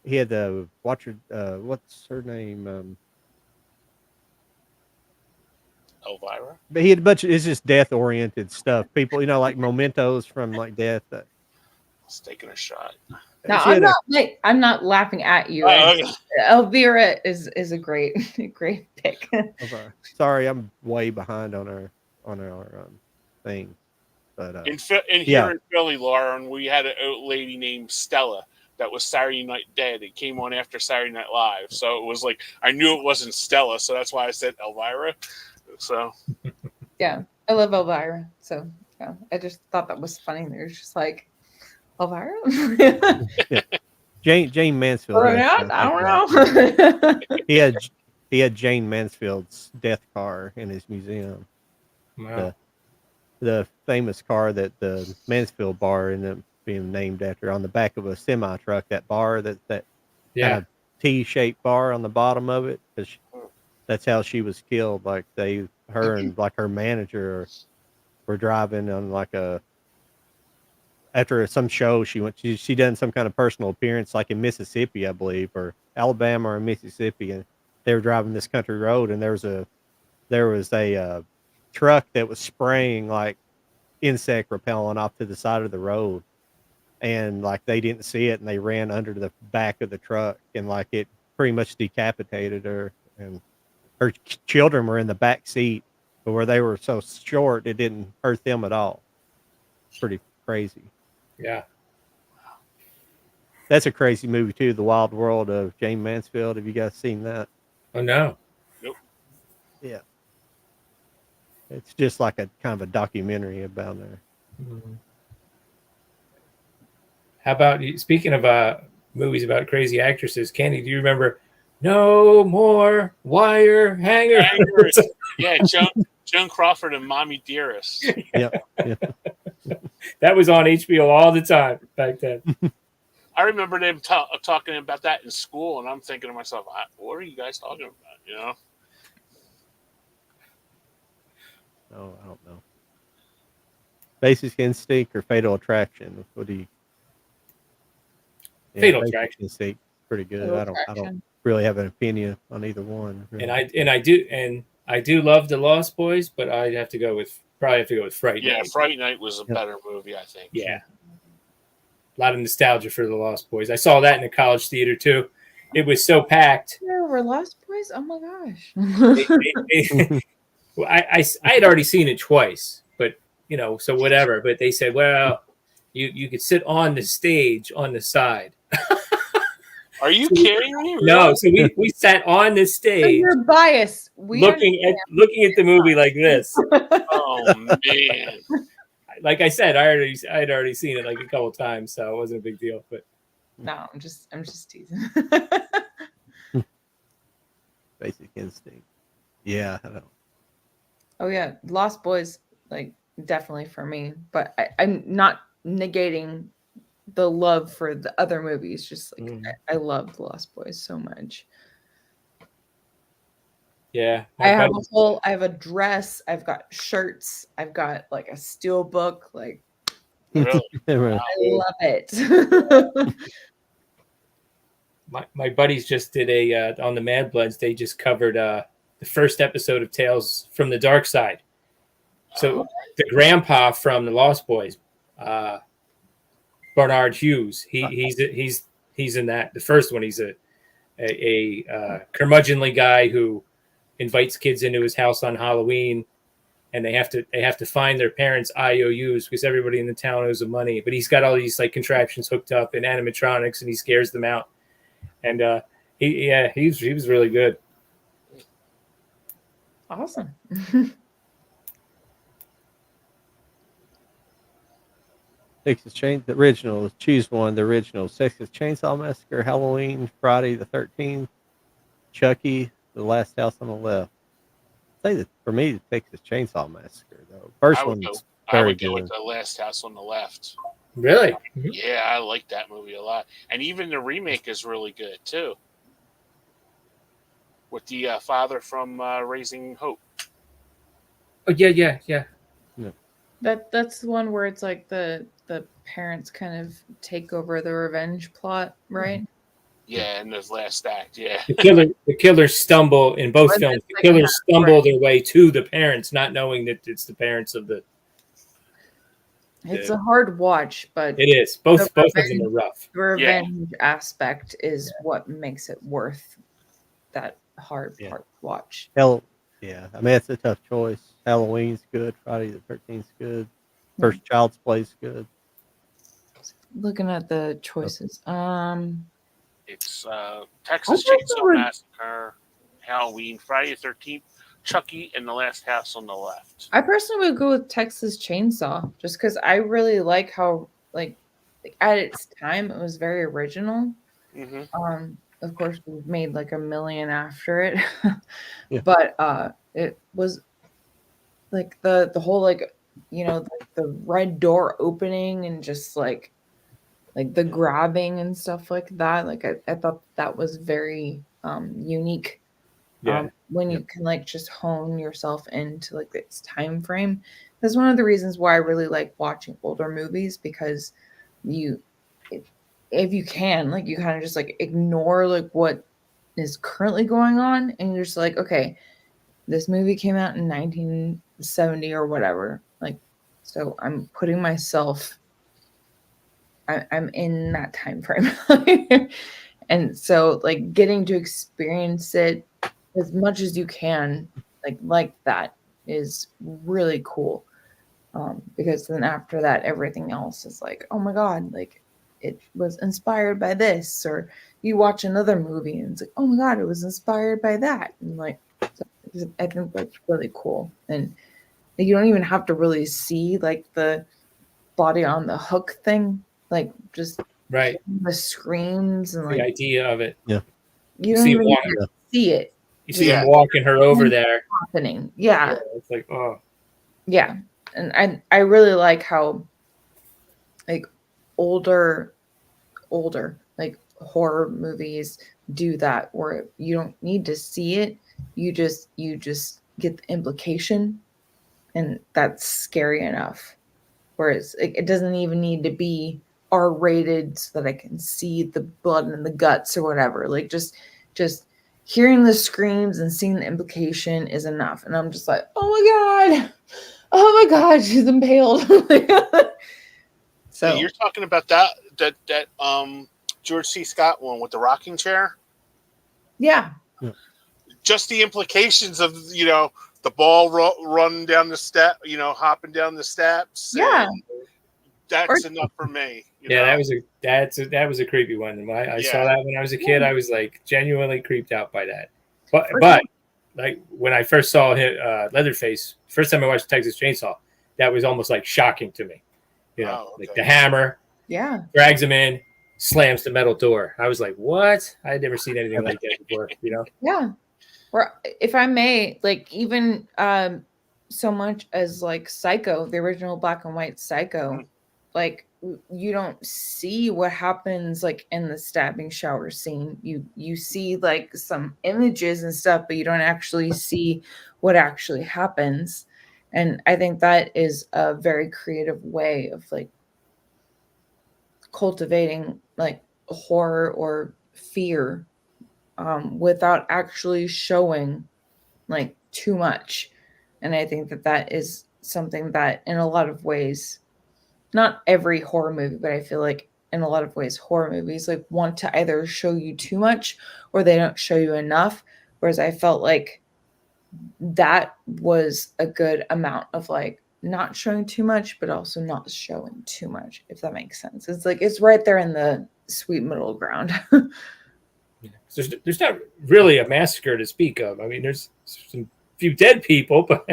he had the what's her name Elvira. But he had a bunch of, it's just death oriented stuff. People, like mementos from like death. It's taking a shot. No, I'm not laughing at you. Okay. Elvira is a great pick. Sorry, I'm way behind on our thing. But in Philly, Lauren, we had an old lady named Stella that was Saturday Night Dead. It came on after Saturday Night Live, so it was like I knew it wasn't Stella, so that's why I said Elvira. So yeah, I love Elvira. So yeah, I just thought that was funny. There's just like Elvira. Yeah. Jane Mansfield. I don't know. He had Jane Mansfield's death car in his museum. Wow. The famous car that the Mansfield bar ended up being named after, on the back of a semi truck. That bar, that kind of T-shaped bar on the bottom of it, because that's how she was killed. Like her and like her manager were driving on like after some show she done some kind of personal appearance like in Mississippi, I believe, or Alabama or Mississippi, and they were driving this country road, and there was a truck that was spraying like insect repellent off to the side of the road, and like they didn't see it, and they ran under the back of the truck, and like it pretty much decapitated her, and her children were in the back seat, but where they were so short it didn't hurt them at all. Pretty crazy. Yeah. That's a crazy movie too. The Wild World of Jane Mansfield. Have you guys seen that? Oh no. Yeah. It's just like a kind of a documentary about her. Mhm. How about speaking of movies about crazy actresses, Candy? Do you remember No More Wire Hangers? Hangers. Yeah, Joan Crawford and Mommy Dearest. Yeah. That was on HBO all the time back then. I remember them talking about that in school, and I'm thinking to myself, what are you guys talking about? You know? Oh, I don't know. Basic Instinct or Fatal Attraction? What do you? Yeah, Fatal Basic Attraction. Instinct, pretty good. Fatal I don't Attraction. really have an opinion on either one. Really. And I do love The Lost Boys, but I'd have to go with Fright Yeah, Night. Fright Night was a Yeah. better movie, I think. Yeah. A lot of nostalgia for The Lost Boys. I saw that in a college theater too. It was so packed. There were Lost Boys. Oh my gosh. Well, I had already seen it twice, but so whatever. But they said, well, you could sit on the stage on the side. Are you kidding me? No, so we sat on the So stage you're biased. We looking at the movie like this. Oh man. Like I said, I had already seen it like a couple of times, so it wasn't a big deal. But No, I'm just teasing. Basic Instinct. Yeah, I don't. Oh yeah, Lost Boys, like definitely for me. But I'm not negating the love for the other movies. Just like I love Lost Boys so much. yeah, I have a dress. I've got shirts. I've got like a steel book. Like Really? Really. I love it. my buddies just did a on the Mad Bloods. They just covered the first episode of Tales from the Dark Side. So the grandpa from the Lost Boys, Bernard Hughes, he's in that. The first one, he's a curmudgeonly guy who invites kids into his house on Halloween, and they have to find their parents' IOUs because everybody in the town owes him money. But he's got all these like contraptions hooked up and animatronics, and he scares them out. And he was really good. Awesome. Texas the original. Choose one. The original: Texas Chainsaw Massacre, Halloween, Friday the 13th, Chucky, The Last House on the Left. I say that for me, the Texas Chainsaw Massacre though. First one's I very would go good. with The Last House on the Left. Really? Yeah, I like that movie a lot, and even the remake is really good too. With the father from Raising Hope. Oh yeah. That's the one where it's like the parents kind of take over the revenge plot, right? Yeah, in the last act. Yeah. The killers stumble in both Or the films. The second killers half, stumble right. their way to the parents, not knowing that it's the parents of the. It's a hard watch, but It is both The of them revenge- are rough. the revenge aspect is what makes it worth that hard Yeah. part to watch. Yeah. I mean, it's a tough choice. Halloween's good. Friday the 13th's good. First Child's Play's good. Looking at the choices. It's Texas I thought Chainsaw they were- Massacre, Halloween, Friday the 13th, Chucky, and The Last House on the Left. I personally would go with Texas Chainsaw just because I really like how like at its time it was very original. Mm-hmm. Of course we've made like a million after it. Yeah. But it was like the whole like the red door opening and just like the grabbing and stuff like that. Like I thought that was very unique. Yeah. When you can like just hone yourself into like its time frame. That's one of the reasons why I really like watching older movies, because if you can, like, you kind of just like ignore like what is currently going on, and you're just like, okay, this movie came out in 1970 or whatever, like, so I'm putting myself, I'm in that time frame. And so like getting to experience it as much as you can, like that is really cool. Because then after that, everything else is like, oh my God, like it was inspired by this, or you watch another movie and it's like, oh my god, it was inspired by that, and like, so I think that's really cool. And you don't even have to really see like the body on the hook thing, like just Right. the screams and The like idea of it. you You don't see even him have to see it You see Yeah. him walking her over there. happening. Yeah. It's like, oh, Yeah. And I really like how like older like horror movies do that, where you don't need to see it. You just get the implication, and that's scary enough. Whereas it doesn't even need to be R-rated so that I can see the blood and the guts or whatever. Like just hearing the screams and seeing the implication is enough. And I'm just like, oh my god, she's impaled. So Hey, you're talking about that George C. Scott one with the rocking chair. yeah. Just the implications of the ball running down the step, hopping down the steps. Yeah. and that's enough for me. yeah, that was a creepy one. When I saw that when I was a kid, I was like genuinely creeped out by that. But like when I first saw Leatherface, first time I watched Texas Chainsaw, that was almost like shocking to me. Like the hammer, Yeah. drags him in, slams the metal door. I was like, what? I had never seen anything like that before. Yeah. Or if I may, like even so much as like Psycho, the original black and white Psycho, like you don't see what happens like in the stabbing shower scene. You see like some images and stuff, but you don't actually see what actually happens. And I think that is a very creative way of like cultivating like horror or fear without actually showing like too much. And I think that is something that in a lot of ways, not every horror movie, but I feel like in a lot of ways horror movies like want to either show you too much or they don't show you enough. Whereas I felt like that was a good amount of like not showing too much, but also not showing too much, if that makes sense. It's like it's right there in the sweet middle ground. There's not really a massacre to speak of. I mean, there's some few dead people, but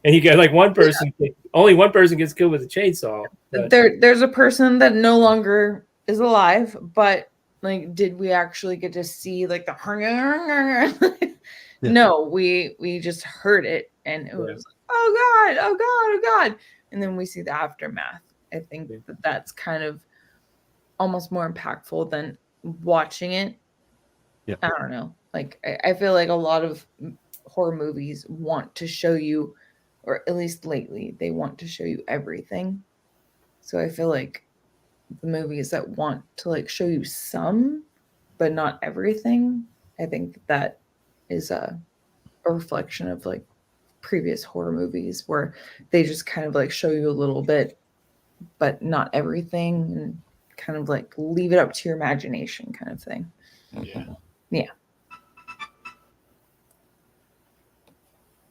and you got like one person, only one person gets killed with a chainsaw. But There's a person that no longer is alive, but like, did we actually get to see like the No, we just heard it and it was like, oh god, and then we see the aftermath. I think that's kind of almost more impactful than watching it. Yeah. I don't know. Like I feel like a lot of horror movies want to show you, or at least lately, they want to show you everything. So I feel like the movies that want to like show you some, but not everything, I think that is a reflection of like previous horror movies where they just kind of like show you a little bit, but not everything, and kind of like leave it up to your imagination kind of thing. Yeah.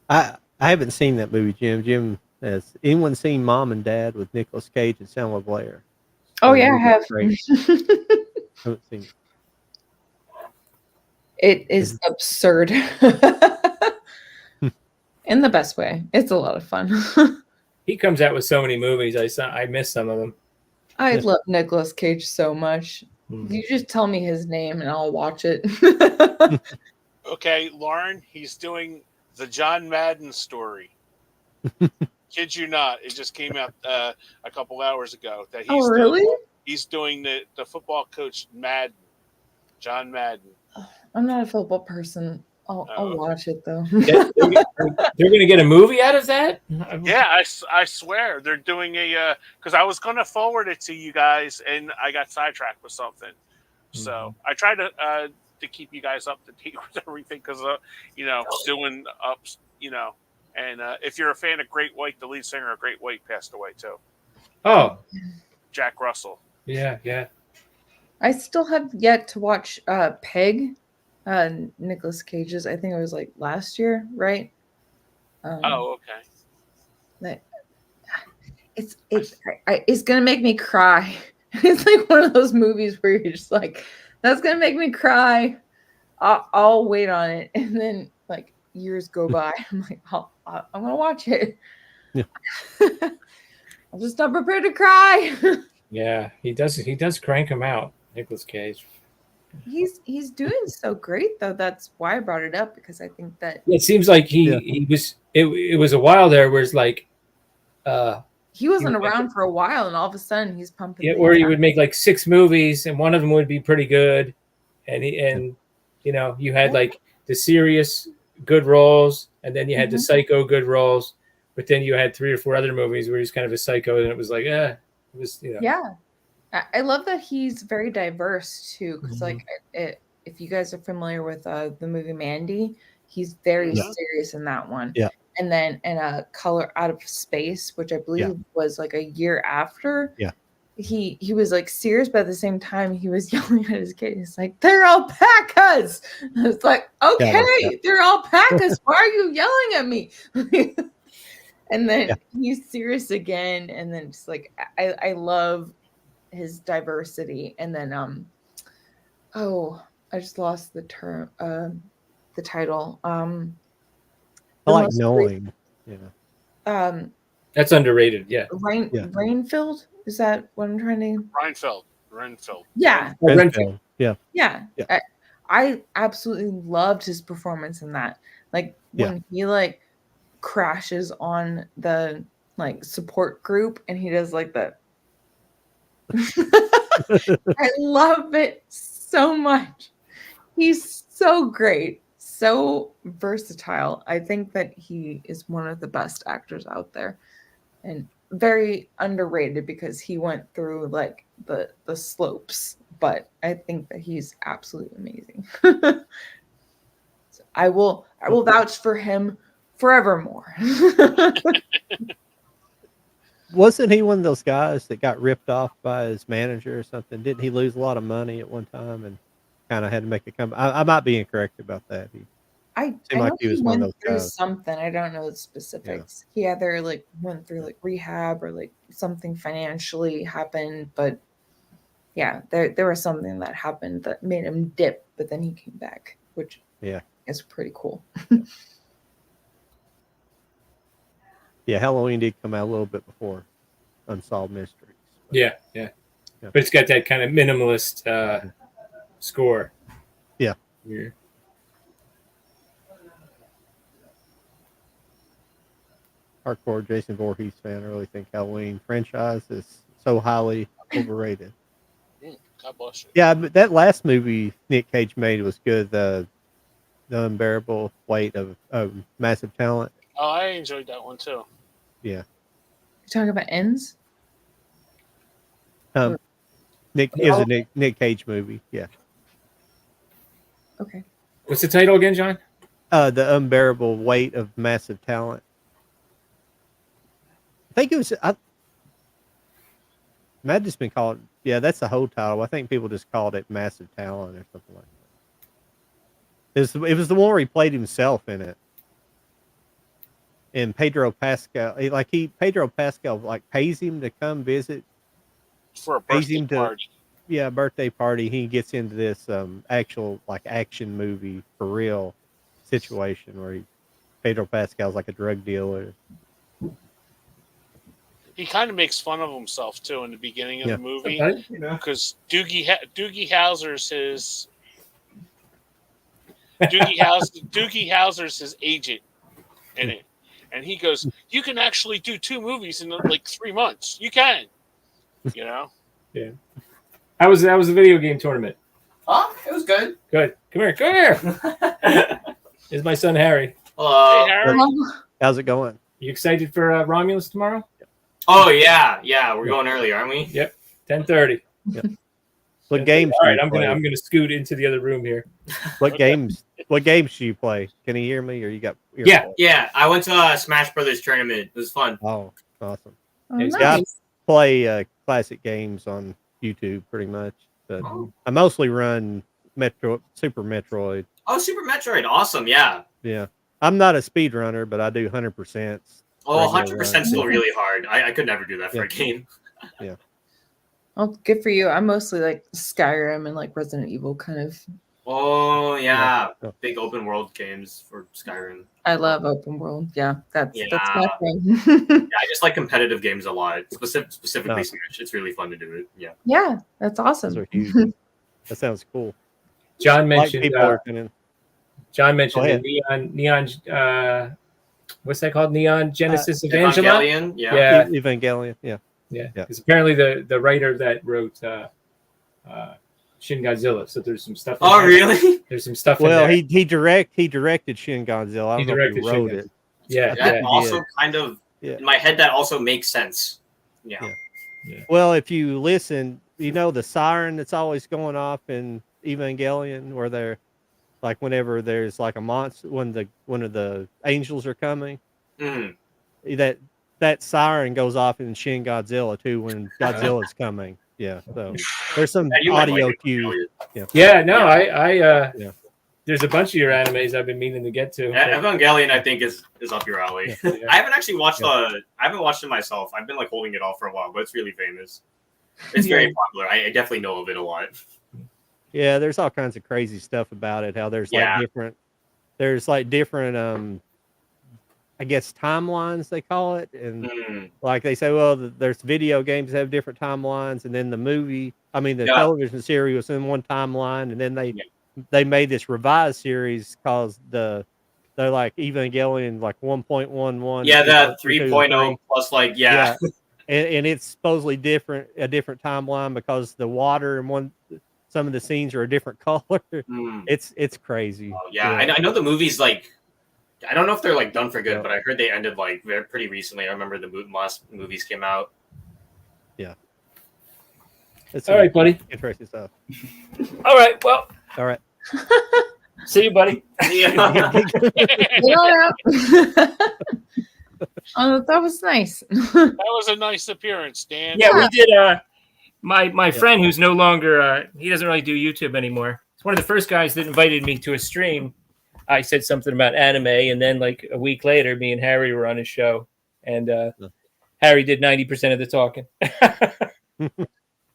I haven't seen that movie, Jim. Jim, has anyone seen Mom and Dad with Nicolas Cage and Selma Blair? Oh yeah, I have. Great. Haven't seen it. It is absurd. In the best way. It's a lot of fun. he comes out with so many movies. I miss some of them. I love Nicolas Cage so much. Mm-hmm. You just tell me his name and I'll watch it. Okay, Lauren, he's doing the John Madden story. Kid you not, it just came out a couple hours ago that he's really? He's doing the football coach Madden, John Madden. I'm not a football person. I'll watch it though. They're going to get a movie out of that? Yeah, I swear they're doing a because I was going to forward it to you guys and I got sidetracked with something. So I tried to keep you guys up to date with everything because doing ups, and if you're a fan of Great White, the lead singer of Great White passed away too. Oh, Jack Russell. Yeah. I still have yet to watch Peg, Nicolas Cage's. I think it was like last year, right? Okay. It's gonna make me cry It's like one of those movies where you're just like, that's gonna make me cry. I'll wait on it, and then like years go by. I'm like, I'm gonna watch it. Yeah. I'm just not prepared to cry. Yeah, he does crank him out, Nicolas Cage. He's doing so great though. That's why I brought it up, because I think that It seems like Yeah. he was it was a while there where it's like he wasn't would make around for a while, and all of a sudden he's pumping. yeah, things where he out. would make like 6 movies and one of them would be pretty good, and you know, you had like the serious good roles, and then you had the psycho good roles, but then you had 3 or 4 other movies where he's kind of a psycho, and it was like it was, you know. Yeah, I love that he's very diverse too, because like if you guys are familiar with the movie Mandy, he's very serious in that one. Yeah. And then in a Color Out of Space, which I believe was like a year after, he was like serious, but at the same time he was yelling at his kid. He's like, "They're alpacas." It's like, okay, they're alpacas. Why are you yelling at me? And then he's serious again, and then just like I love his diversity. And then I just lost the term, the title. I like knowing. Yeah. That's underrated. Yeah. Rainfield, is that what I'm trying to? Renfield. Yeah. Renfield. Yeah. Yeah. I absolutely loved his performance in that. Like when he like crashes on the like support group and he does like the I love it so much. He's so great, so versatile. I think that he is one of the best actors out there, and very underrated because he went through like the slopes, but I think that he's absolutely amazing. So I will vouch for him forevermore. Wasn't he one of those guys that got ripped off by his manager or something? Didn't he lose a lot of money at one time and kind of had to make a comeback? I might be incorrect about that. I seemed like know he was he one of went those through guys. something. I don't know the specifics. He either like went through like rehab or like something financially happened, but yeah, there was something that happened that made him dip, but then he came back, which is pretty cool. Yeah, Halloween did come out a little bit before Unsolved Mysteries. Yeah. But it's got that kind of minimalist score. Yeah. Hardcore Jason Voorhees fan. I really think Halloween franchise is so highly overrated. God bless you. Yeah, but that last movie Nick Cage made was good. The Unbearable Weight of Massive Talent. Oh, I enjoyed that one too. Yeah. You're talking about Ends? Nick is a Nick Cage movie. Yeah. Okay. What's the title again, John? The Unbearable Weight of Massive Talent. I think it was. Might have just been called. Yeah, that's the whole title. I think people just called it Massive Talent or something like that. It was the one where he played himself in it. And Pedro Pascal, Pedro Pascal like pays him to come visit for a birthday party. Birthday party. He gets into this actual like action movie for real situation where Pedro Pascal's like a drug dealer. He kind of makes fun of himself too in the beginning of the movie, because Doogie Howser's his Doogie Howser's his agent in it, and he goes, "You can actually do 2 movies in like 3 months. You can, you know." Yeah. How was the video game tournament? Oh, it was good. Good. Come here. Is my son Harry. Hello. Hey, Harry. How's it going? You excited for Romulus tomorrow? Oh yeah. We're going early, aren't we? Yep. 10:30. Yep. What games? All right, I'm gonna scoot into the other room here. What games? What games do you play? Can you hear me, or you got? Yeah. I went to a Smash Brothers tournament. It was fun. Oh, awesome. Oh, It's Yeah, I nice. play classic games on YouTube pretty much, but I mostly run Super Metroid. Oh, Super Metroid, awesome. Yeah. Yeah, I'm not a speedrunner, but I do 100%. Oh, Regular 100% run. still really hard. I could never do that for a game. Yeah. Well, good for you. I'm mostly like Skyrim and like Resident Evil kind of. Oh yeah, Yeah. big open world games for Skyrim. I love open world. Yeah, that's my Yeah. thing. Yeah, I just like competitive games a lot. Specifically No. Smash. It's really fun to do it. Yeah. Yeah, that's Those awesome. are huge. That sounds cool. John Like mentioned. people are gonna. John mentioned ahead. the neon. What's that called? Neon Genesis Evangelion. Evangelion. Yeah. Yeah, Evangelion. Yeah. yeah. Yeah. Because apparently the writer that wrote Shin Godzilla. So there's some stuff. in Oh there. really? There's some stuff. Well, in there. he directed Shin Godzilla. I He don't know if he directed Shin wrote Godzilla. it. Yeah, I That think he also did. kind of Yeah. in my head that also makes sense. Yeah. Yeah. Well, if you listen, you know the siren that's always going off in Evangelion, where they're like whenever there's like a monster, when one of the angels are coming, Mhm. that siren goes off in Shin Godzilla too when Godzilla's coming. Yeah, so there's some Yeah, you might audio like it, cues. Evangelion. Yeah, no, Yeah. Yeah. There's a bunch of your animes I've been meaning to get to. Yeah, Evangelion, I think, is up your alley. Yeah. I haven't actually watched Yeah. I haven't watched it myself. I've been like holding it off for a while, but it's really famous. It's very popular. I definitely know of it a lot. Yeah, there's all kinds of crazy stuff about it. How there's Yeah. like different I guess timelines they call it, and Mm. like they say, well, there's video games that have different timelines, and then the Yeah. television series was in one timeline, and then they made this revised series called they're like Evangelion like 1.11. Yeah, that 2.2, 3.0 plus like yeah. and it's supposedly a different timeline because the water and some of the scenes are a different color. Mm. It's crazy. Oh, yeah. I know the movies like I don't know if they're like done for good, Yeah. but I heard they ended like pretty recently. I remember the last movies came out. It's All right, buddy. interesting stuff. All right, well, All right. see you, buddy. Yeah. Oh, that was nice. That was a nice appearance, Dan. Yeah, we did. My friend who's no longer he doesn't really do YouTube anymore. It's one of the first guys that invited me to a stream. I said something about anime, and then like a week later, me and Harry were on his show, and Harry did 90% of the talking.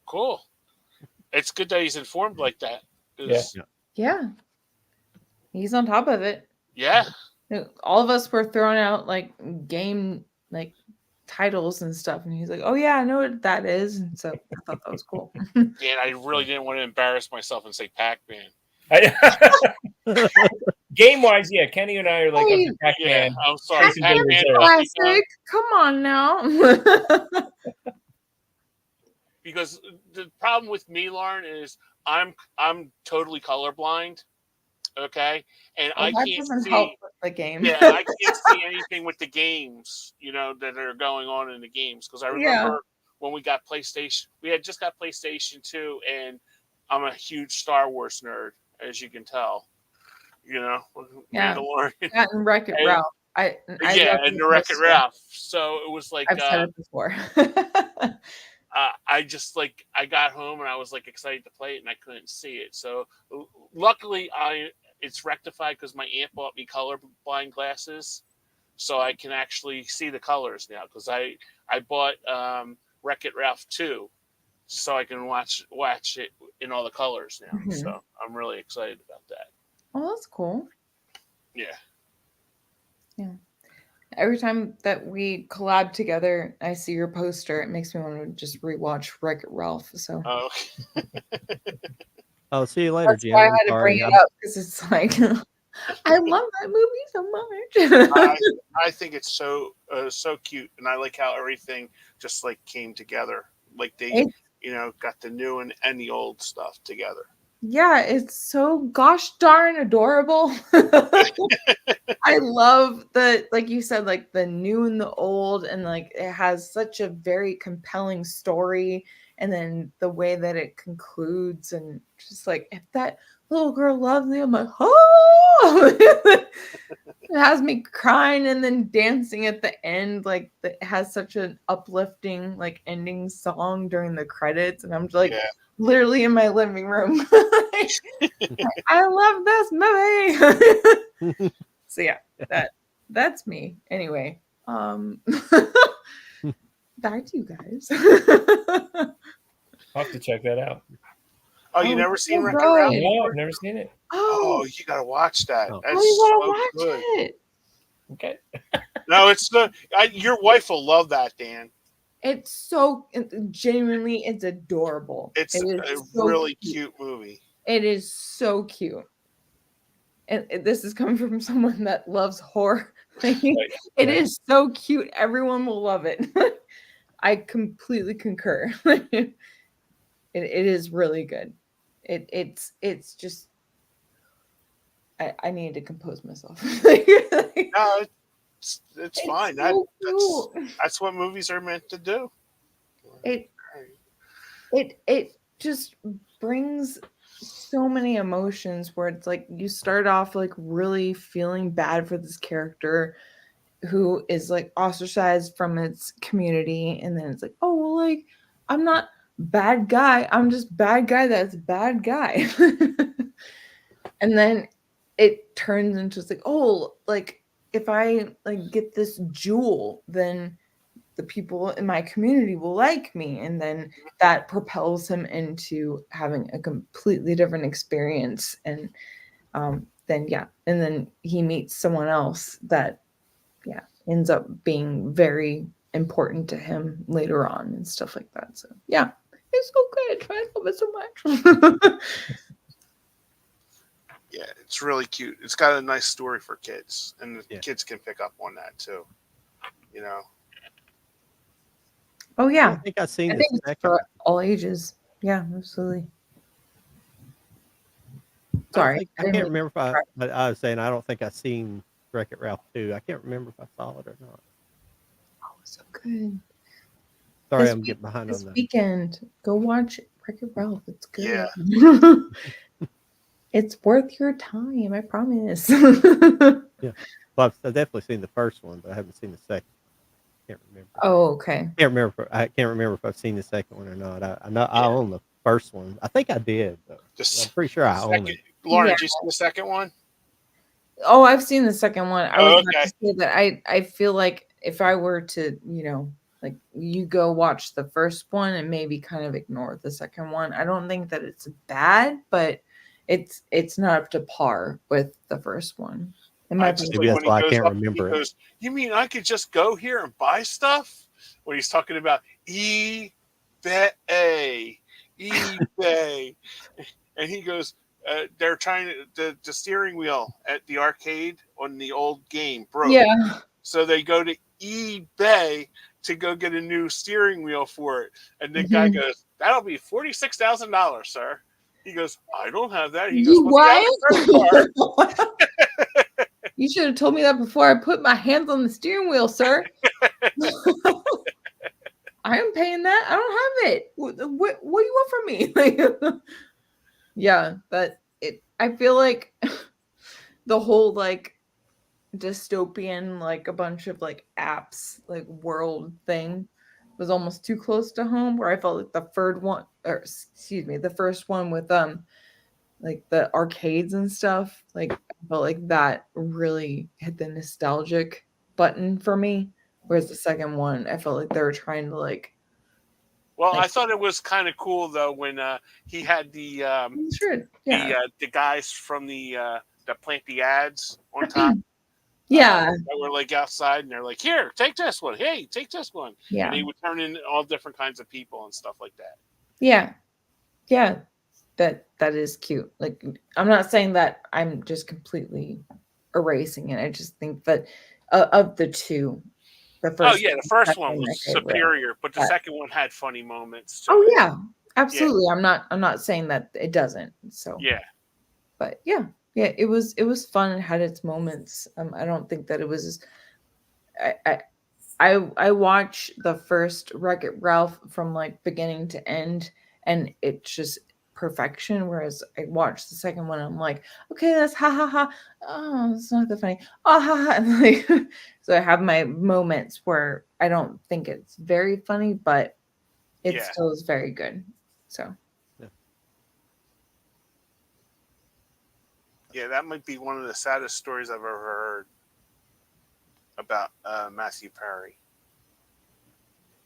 Cool. It's good that he's informed like that. Yeah, he's on top of it. Yeah. All of us were throwing out like game like titles and stuff, and he's like, "Oh yeah, I know what that is." And so I thought that was cool. Dan, I really didn't want to embarrass myself and say Pac-Man. Game wise, yeah, Kenny and I are like up to Pac-Man. Yeah, I'm sorry. Pac-Man Classic. Come on now. Because the problem with me, Lauren, is I'm totally colorblind. Okay, and I that can't doesn't see. help with the game. Yeah, I can't see anything with the games, that are going on in the games. Because I remember when we got PlayStation, we had just got PlayStation 2, and I'm a huge Star Wars nerd, as you can tell. Mandalorian. That and Wreck-It Ralph. I And love the Wreck-It those. Ralph. So it was like I've said it before. I just like I got home and I was like excited to play it and I couldn't see it. So luckily it's rectified because my aunt bought me colorblind glasses, so I can actually see the colors now. Because I bought Wreck-It Ralph 2, so I can watch it in all the colors now. Mhm. So I'm really excited about that. Oh, that's cool. Yeah. Every time that we collab together, I see your poster. It makes me want to just rewatch Wreck-It Ralph. So Oh, Oh, see you later, that's Jen. why I I'm had to sorry. bring it up because it's like I love that movie so much. I think it's so cute, and I like how everything just like came together. Like they, got the new and the old stuff together. Yeah, it's so gosh darn adorable. I love like you said, like the new and the old, and like it has such a very compelling story, and then the way that it concludes, and just like if that little girl loves me, I'm like, oh, it has me crying and then dancing at the end. Like it has such an uplifting like ending song during the credits, and I'm just like literally in my living room. I love this movie. So yeah, that's me. Anyway, Hmm. back to you guys. I'll have to check that out. Oh, you Oh, never it's seen so Wreck-It good. Ralph? No, I've never seen it. Oh, Oh, you gotta watch that. Oh. That's you gotta so watch good. it. Okay. No, it's the your wife will love that, Dan. It's so genuinely, it's adorable. It's It a is so really cute. cute movie. It is so cute. And this is coming from someone that loves horror. It Yeah. is so cute. Everyone will love it. I completely concur. It is really good. It's just I need to compose myself. No, it's fine. so cool. That's what movies are meant to do. It just brings so many emotions where it's like you start off like really feeling bad for this character who is like ostracized from its community, and then it's like, oh well, like I'm not bad guy, I'm just bad guy that's bad guy. And then it turns into it's like, oh, like if I like get this jewel, then the people in my community will like me, and then that propels him into having a completely different experience. And then and then he meets someone else that ends up being very important to him later on and stuff like that. So yeah, it's so good. I love it so much. Yeah, it's really cute. It's got a nice story for kids, and the Yeah. kids can pick up on that too. You know. Oh I yeah, don't think I've seen I the think it's second. for all ages. Yeah, absolutely. I Sorry, can't remember if I was saying I don't think I've seen Wreck-It Ralph 2. I can't remember if I saw it or not. Oh, so good. Sorry, This I'm getting behind this on that. weekend, go watch Wreck-It Ralph. It's good. Yeah. It's worth your time, I promise. Yeah. Well, I've definitely seen the first one, but I haven't seen the second. Can't remember. Oh, okay. I can't remember if I've seen the second one or not. I know I own the first one. I think I did, but I'm pretty sure I own it. Lauren, Yeah. did you see the second one? Oh, I've seen the second one. I was Oh, about to say that I feel like if I were to, like you go watch the first one and maybe kind of ignore the second one. I don't think that it's bad, but it's not up to par with the first one. In my opinion. Maybe that's When he why I goes can't up, remember he it. goes, "You mean I could just go here and buy stuff?" When he's talking about eBay, eBay, and he goes, "They're trying the steering wheel at the arcade on the old game broke, Yeah. so they go to eBay to go get a new steering wheel for it." And the guy Mhm. goes, "That'll be $46,000, sir." He goes, "I don't have that." He goes, You "Well, do you have a what? credit card?" You should have told me that before I put my hands on the steering wheel, sir. I am paying that. I don't have it. What do you want from me? Like, yeah, but I feel like the whole like dystopian, like a bunch of like apps, like world thing was almost too close to home, where I felt like the the first one with like the arcades and stuff, like I felt like that really hit the nostalgic button for me. Whereas the second one, I felt like they were trying to like Well, I thought it was kind of cool though when he had the guys from that plant the ads on top. Yeah. That were like outside, and they're like, "Here, take this one. Hey, take this one." Yeah. And they would turn in all different kinds of people and stuff like that. Yeah. Yeah. That is cute. Like, I'm not saying that I'm just completely erasing it. I just think that of the two, the first. The first one was superior, but the second one had funny moments too. Oh yeah, absolutely. Yeah. I'm not saying that it doesn't. So yeah, but yeah, it was fun and had its moments. I don't think that it was. I watch the first Wreck-It Ralph from like beginning to end, and it's just perfection. Whereas I watched the second one, and I'm like, okay, that's ha ha ha. Oh, it's not that funny. Oh ha ha. And like, so I have my moments where I don't think it's very funny, but it still is very good. So. Yeah, that might be one of the saddest stories I've ever heard about Matthew Perry.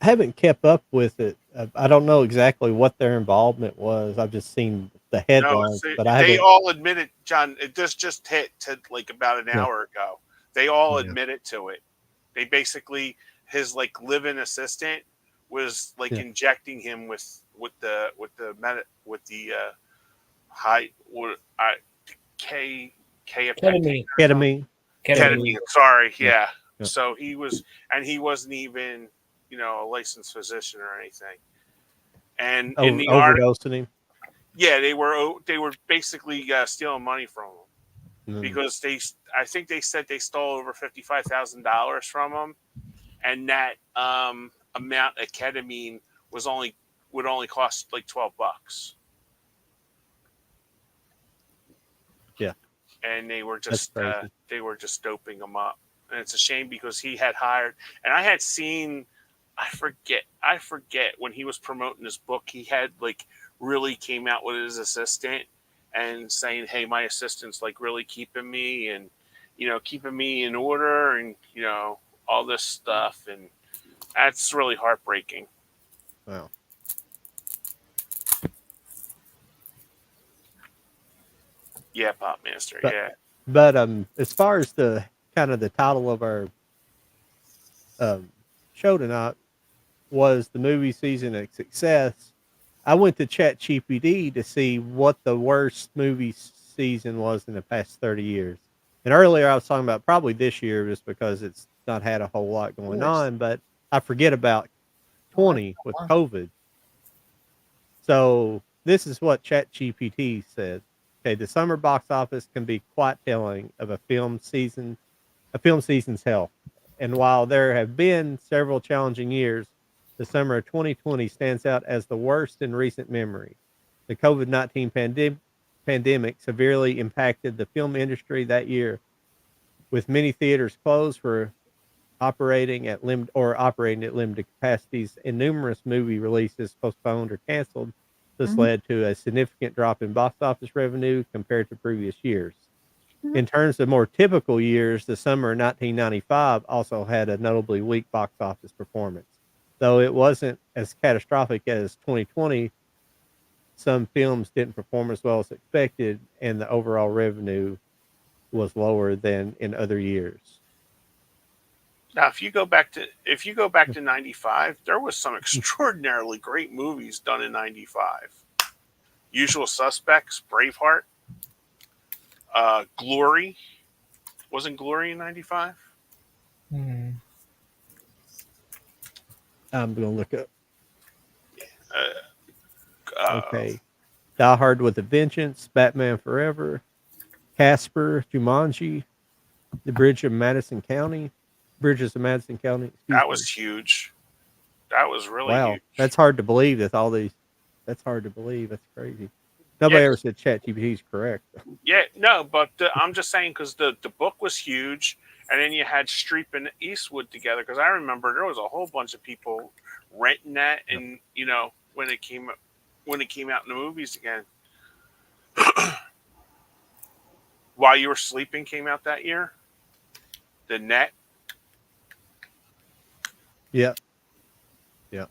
haven't kept up with it. I don't know exactly what their involvement was. I've just seen the No, headlines, but I they haven't. all admitted, John. This just hit to like about an Yeah, hour ago. They all yeah, admitted to it. They basically his like live-in assistant was like yeah. injecting him with the high what I K Ketamine. Ketamine. ketamine. Sorry, Yeah, yeah. yeah. So he wasn't even a licensed physician or anything. And in the article, Overdosing him. yeah, they were basically stealing money from him Mm, because I think they said they stole over $55,000 from him, and that amount of ketamine would only cost like $12, yeah, and that's crazy. they were just doping him up, and it's a shame because he had hired, and I had seen, I forget when he was promoting his book, he had like really came out with his assistant and saying, "Hey, my assistant's like really keeping me and keeping me in order and all this stuff," and that's really heartbreaking. Wow. Yeah, Pop Master. But Yeah. as far as the kind of the title of our um, show tonight was the movie season a success. I went to ChatGPT to see what the worst movie season was in the past 30 years. And earlier I was talking about probably this year just because it's not had a whole lot going Worst. on, but I forget about Oh, that's 20 with long. COVID. So this is what ChatGPT said. Okay, the summer box office can be quite telling of a film season's health. And while there have been several challenging years, the summer of 2020 stands out as the worst in recent memory. The COVID-19 pandemic severely impacted the film industry that year, with many theaters closed for operating at limited capacities and numerous movie releases postponed or canceled. This Mhm. led to a significant drop in box office revenue compared to previous years. Mhm. In terms of more typical years, the summer of 1995 also had a notably weak box office performance. Though it wasn't as catastrophic as 2020, some films didn't perform as well as expected, and the overall revenue was lower than in other years. Now, if you go back to '95, there was some extraordinarily great movies done in '95. Usual Suspects, Braveheart, Glory. Wasn't Glory in '95? Hmm. I'm going to look up. Uh, Okay. Die Hard with a Vengeance, Batman Forever, Casper, Jumanji, The Bridges of Madison County. Excuse that me. was huge. That was really Wow, huge. that's hard to believe. That's all these. That's hard to believe. That's crazy. Yeah, Nobody ever said ChatGPT is correct. yeah, no, but I'm just saying because the book was huge, and then you had Streep and Eastwood together. Because I remember there was a whole bunch of people renting that, Yep. and when it came out in the movies again. While You Were Sleeping came out that year. The Net. Yep. Yep.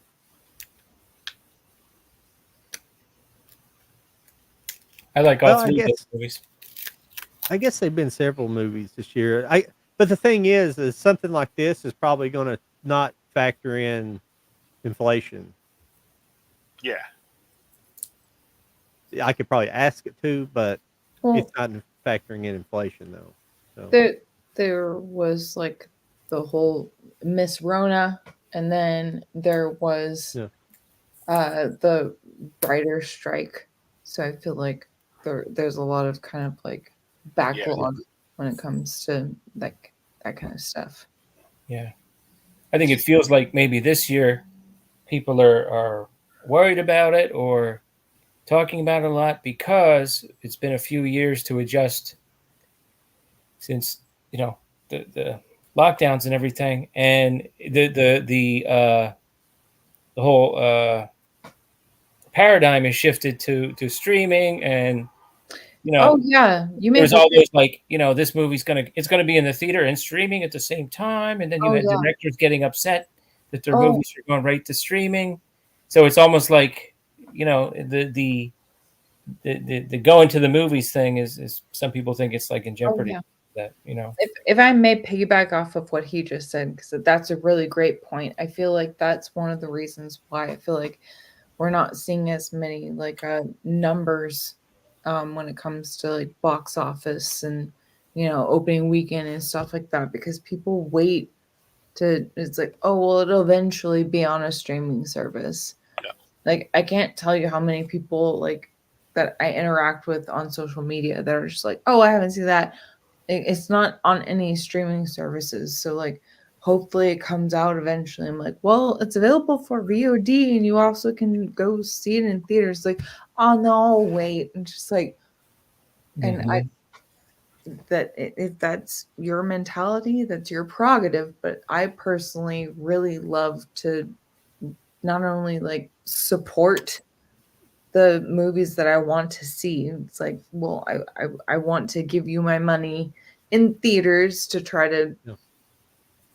I like all Well, three of those movies. I guess they've been several movies this year. But the thing is something like this is probably going to not factor in inflation. Yeah. I could probably ask it to, but Well, it's not factoring in inflation though. So there was like the whole Miss Rona, and then there was yeah. the writer strike. So I feel like there's a lot of kind of like backlog when it comes to like that kind of stuff. Yeah. I think it feels like maybe this year people are worried about it or talking about it a lot because it's been a few years to adjust since the lockdowns and everything, and the whole paradigm is shifted to streaming, and Oh yeah, you made there's the all those like this movie's gonna be in the theater and streaming at the same time, and then you Oh had yeah. directors getting upset that their movies are going right to streaming. So it's almost like, you know, the going to the movies thing is some people think it's like in jeopardy. Yeah. That, you know, if I may piggyback off of what he just said, because that's a really great point. I feel like that's one of the reasons why I feel like we're not seeing as many like numbers when it comes to like box office and, you know, opening weekend and stuff like that, because people wait to, it's like, oh well, it'll eventually be on a streaming service. Yeah. Like I can't tell you how many people like that I interact with on social media that are just like, oh, I haven't seen that. It's not on any streaming services, so like hopefully it comes out eventually. I'm like, well, it's available for VOD and you also can go see it in theaters. Like, oh no, wait. And just like, and I that if that's your mentality, that's your prerogative. But I personally really love to not only like support the movies that I want to see. It's like, well, I want to give you my money in theaters to try to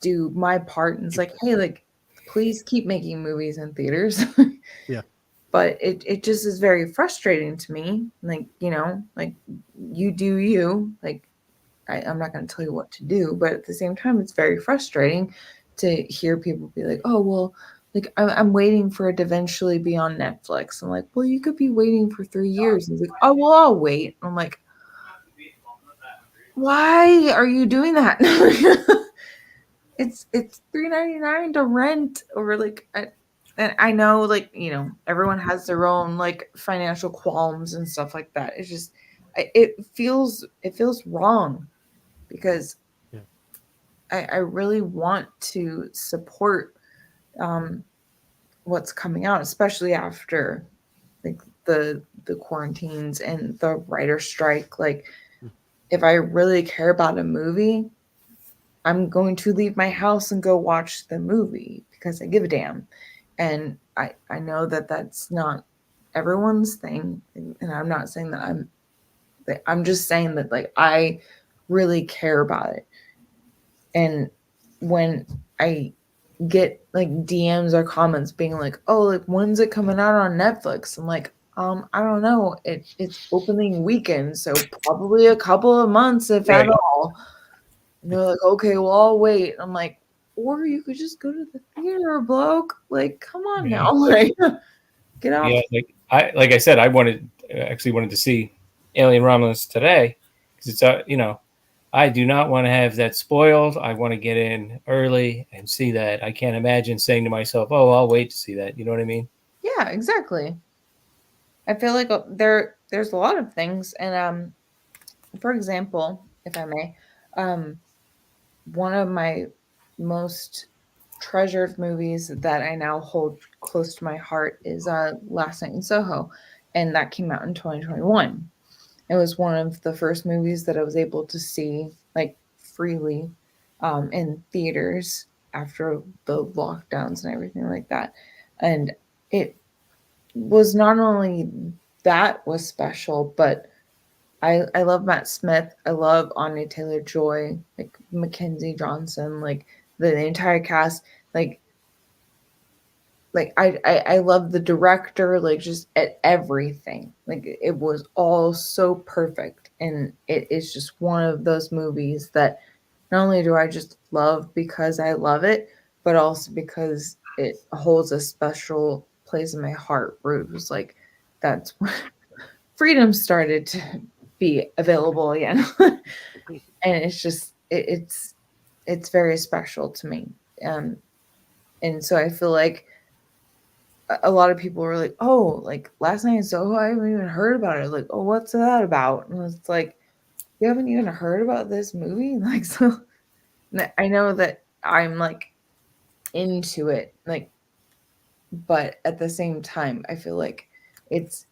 do my part. And it's like, hey, like, please keep making movies in theaters. Yeah. But it just is very frustrating to me. Like, you know, like you do you. Like, I'm not going to tell you what to do, but at the same time, it's very frustrating to hear people be like, oh, well, like I'm waiting for it to eventually be on Netflix. I'm like, well, you could be waiting for 3 years. And it's like, oh, well, I'll wait. I'm like, why are you doing that? It's $3.99 to rent, or like, and I know, like, you know, everyone has their own like financial qualms and stuff like that. It's just, it feels wrong, because I really want to support what's coming out, especially after like the quarantines and the writer strike. Like, if I really care about a movie, I'm going to leave my house and go watch the movie because I give a damn. And I know that that's not everyone's thing, and I'm not saying that I'm just saying that like I really care about it. And when I get like DMs or comments being like, "Oh, like when's it coming out on Netflix?" I'm like, I don't know. It's opening weekend, so probably a couple of months, if at all. And they're like, "Okay, well, I'll wait." I'm like, or you could just go to the theater, bloke. Like, come on now, like, get out. Yeah, like I said, I actually wanted to see Alien Romulus today because it's you know, I do not want to have that spoiled. I want to get in early and see that. I can't imagine saying to myself, "Oh, I'll wait to see that." You know what I mean? Yeah, exactly. I feel like there's a lot of things, and for example, if I may, one of my most treasured movies that I now hold close to my heart is Last Night in Soho, and that came out in 2021. It was one of the first movies that I was able to see like freely in theaters after the lockdowns and everything like that. And it was not only that was special, but I love Matt Smith. I love Anya Taylor-Joy, like Mackenzie Johnson, like the entire cast. Like I love the director, like just at everything. Like it was all so perfect, and it is just one of those movies that not only do I just love because I love it, but also because it holds a special place in my heart. Where it was like, that's when freedom started to be available again, and it's just it's very special to me. And so I feel like a lot of people were like, "Oh, like Last Night in Soho, I haven't even heard about it." Like, "Oh, what's that about?" And it's like, you haven't even heard about this movie? Like, so I know that I'm like into it, like, but at the same time, I feel like it's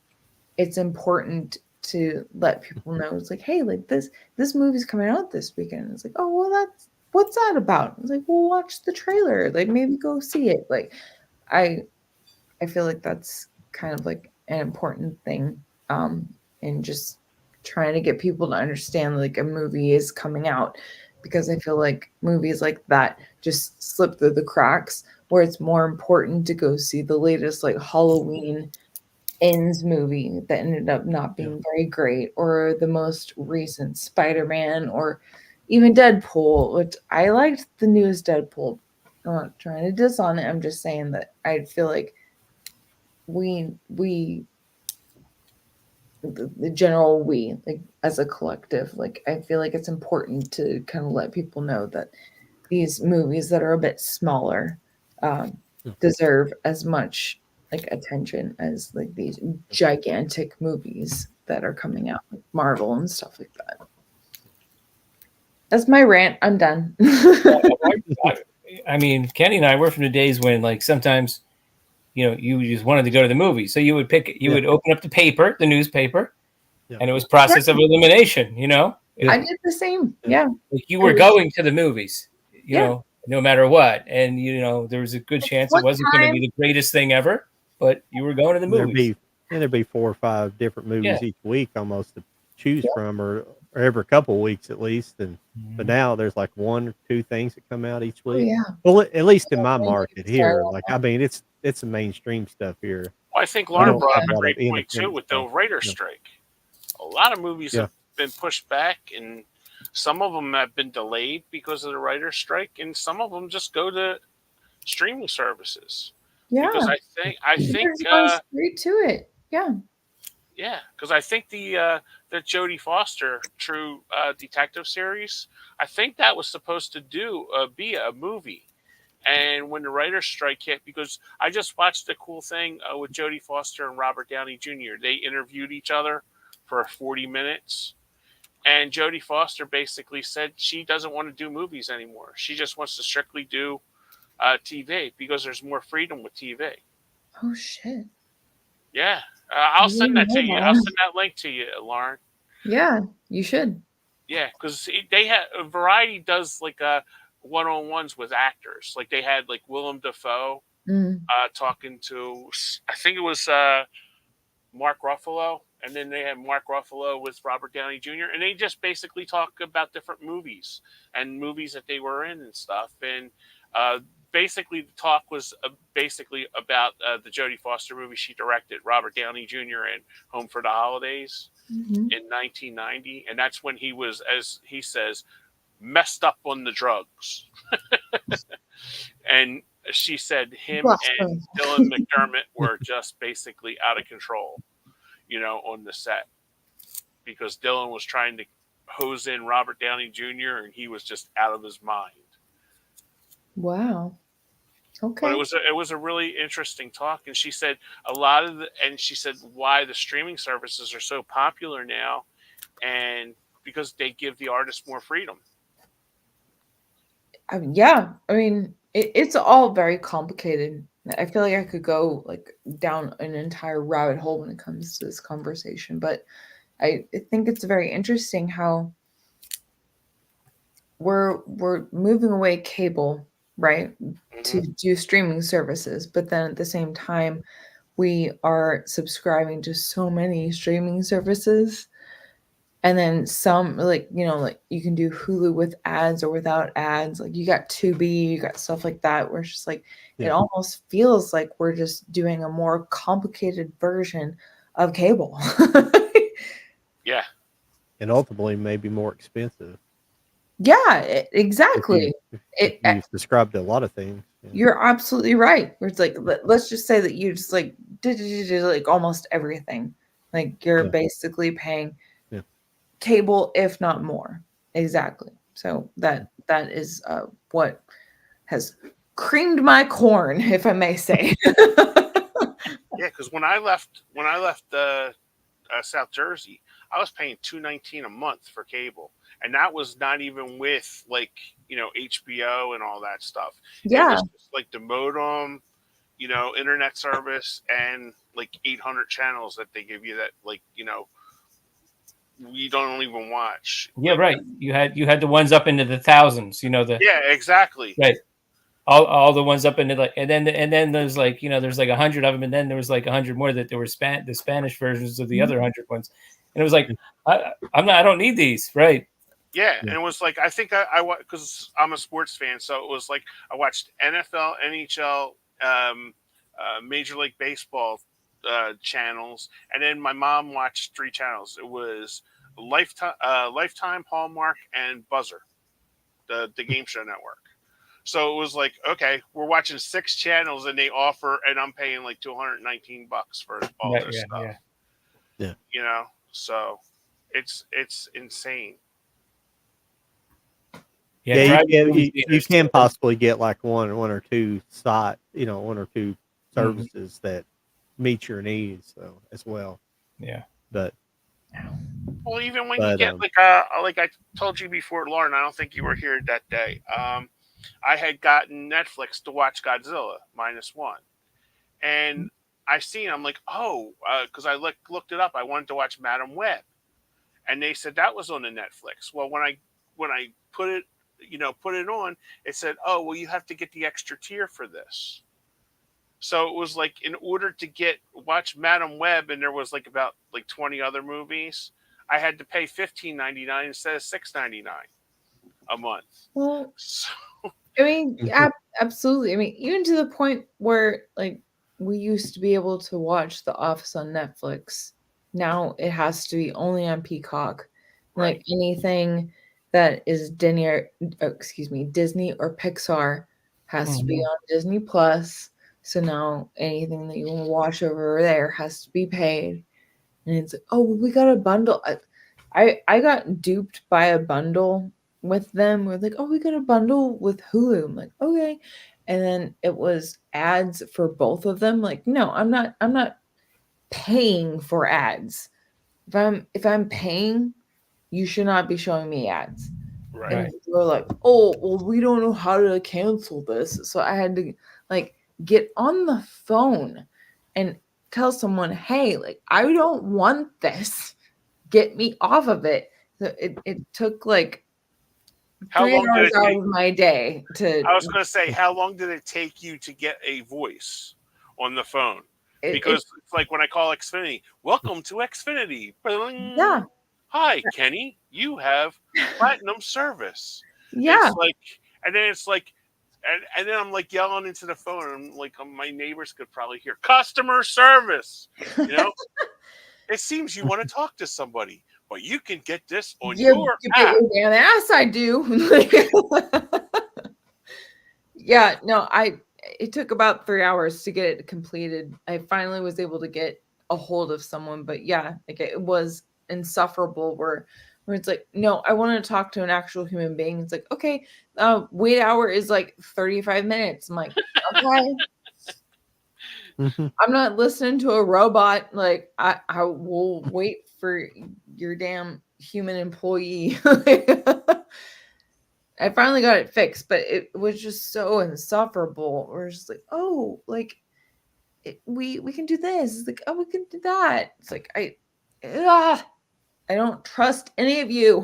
important to let people know. It's like, hey, like this movie's coming out this weekend. It's like, oh well, that's what's that about? It's like, well, watch the trailer. Like, maybe go see it. Like, I feel like that's kind of like an important thing, and just trying to get people to understand like a movie is coming out, because I feel like movies like that just slip through the cracks, where it's more important to go see the latest like Halloween Ends movie that ended up not being very great, or the most recent Spider-Man, or even Deadpool, which I liked the newest Deadpool. I'm not trying to diss on it. I'm just saying that I feel like we the general we, like as a collective, like I feel like it's important to kind of let people know that these movies that are a bit smaller deserve as much like attention as like these gigantic movies that are coming out, like Marvel and stuff like that. That's my rant. I'm done. I mean, Kenny and I were from the days when, like, sometimes, you know, you just wanted to go to the movie, so you would would open up the paper, the newspaper, and it was process of elimination. You know, I did the same. Yeah, like you were going to the movies, you know, no matter what, and you know there was a good chance it wasn't going to be the greatest thing ever, but you were going to the movies. There'd be 4 or 5 different movies each week almost to choose from, or every couple of weeks at least. And but now there's like 1 or 2 things that come out each week. Well, at least in my market here, like I mean, it's the mainstream stuff here. Well, I think Lauren brought up a great point too with the writer's strike. A lot of movies have been pushed back, and some of them have been delayed because of the writer's strike, and some of them just go to streaming services. Yeah, because I think straight to it. Yeah, because I think the Jodie Foster True Detective series, I think that was supposed to be a movie, and when the writer's strike hit, because I just watched a cool thing with Jodie Foster and Robert Downey Jr. They interviewed each other for 40 minutes, and Jodie Foster basically said she doesn't want to do movies anymore. She just wants to strictly do TV because there's more freedom with TV. Oh shit! Yeah. I'll send that to you. I'll send that link to you, Lauren. Yeah, you should. Yeah, because they had Variety does like one-on-ones with actors. Like they had like Willem Dafoe talking to, I think it was Mark Ruffalo, and then they had Mark Ruffalo with Robert Downey Jr. and they just basically talk about different movies and movies that they were in and stuff. And basically, the talk was basically about the Jodie Foster movie she directed, Robert Downey Jr. in Home for the Holidays in 1990. And that's when he was, as he says, messed up on the drugs. And she said him and Dylan McDermott were just basically out of control, you know, on the set. Because Dylan was trying to hose in Robert Downey Jr. and he was just out of his mind. Wow. Okay. But it was a really interesting talk, and she said she said why the streaming services are so popular now, and because they give the artists more freedom. Yeah, I mean it's all very complicated. I feel like I could go like down an entire rabbit hole when it comes to this conversation, but I think it's very interesting how we're moving away cable, right, to do streaming services, but then at the same time we are subscribing to so many streaming services, and then some, like, you know, like you can do Hulu with ads or without ads, like you got Tubi, you got stuff like that, where it's just like it almost feels like we're just doing a more complicated version of cable. Yeah, and ultimately maybe more expensive. Yeah, exactly. You've described a lot of things. You're absolutely right. Where it's like, let's just say that you just like did like almost everything. Like you're basically paying cable, if not more. Exactly. So that is what has creamed my corn, if I may say. Yeah, because when I left South Jersey, I was paying $2.19 a month for cable. And that was not even with, like, you know, HBO and all that stuff. Yeah. It was just like the modem, you know, internet service, and like 800 channels that they give you that, like, you know, we don't even watch. Yeah, right. You had the ones up into the thousands, you know, yeah, exactly. Right. All the ones up into like, and then there's like, you know, there's like 100 of them, and then there was like 100 more that there were the Spanish versions of the other 100 ones. And it was like, I don't need these, right? Yeah, Yeah. and it was like I think I because I'm a sports fan, so it was like I watched NFL, NHL, Major League Baseball channels, and then my mom watched 3 channels. It was Lifetime, Hallmark, and Buzzer, the game show network. So it was like, okay, we're watching 6 channels, and they offer, and I'm paying like $219 for all Yeah, their yeah, stuff. yeah. You know, so it's insane. Yeah, Yeah, driving you, movie you, you theaters can too. possibly get like one or two one or two services that meet your needs, so as well. Yeah. But Well, even when you get um, like I told you before, Lauren, I don't think you were here that day. I had gotten Netflix to watch Godzilla -1, and I seen. I'm like, oh, because I looked it up. I wanted to watch Madam Web, and they said that was on the Netflix. Well, when I put it, put it on, it said, oh, well, you have to get the extra tier for this. So it was like in order to watch Madam Web, and there was like about like 20 other movies, I had to pay $15.99 instead of $6.99 a month. Well, So, I mean, absolutely. I mean, even to the point where like we used to be able to watch The Office on Netflix. Now it has to be only on Peacock. Right. Like anything that is Disney or Pixar has to be on Disney Plus. So now anything that you want to watch over there has to be paid. And it's like, oh, we got a bundle. I got duped by a bundle with them. We're like, oh, we got a bundle with Hulu. I'm like, okay. And then it was ads for both of them. Like, no, I'm not paying for ads. If I'm paying, you should not be showing me ads. right. And we're like, oh, well, we don't know how to cancel this. So I had to like get on the phone and tell someone, hey, like, I don't want this. Get me off of it. So it took like How 3 long did hours it out take? of my day to I was going to say, how long did it take you to get a voice on the phone? Because it's like when I call Xfinity, welcome to Xfinity. Bling. yeah. Hi, Kenny. You have platinum service. Yeah. It's like, and then it's like, and then I'm like yelling into the phone, and like my neighbors could probably hear customer service. It seems you want to talk to somebody, but you can get this on your you app. bet your damn ass I do. Yeah, no, it took about 3 hours to get it completed. I finally was able to get a hold of someone, but yeah, like it was insufferable where it's like, no, I want to talk to an actual human being. It's like, okay, wait hour is like 35 minutes. I'm like, okay. I'm not listening to a robot. Like I will wait for your damn human employee. I finally got it fixed, but it was just so insufferable. We're just like, oh, like we can do this. It's like, oh, we can do that. It's like I don't trust any of you.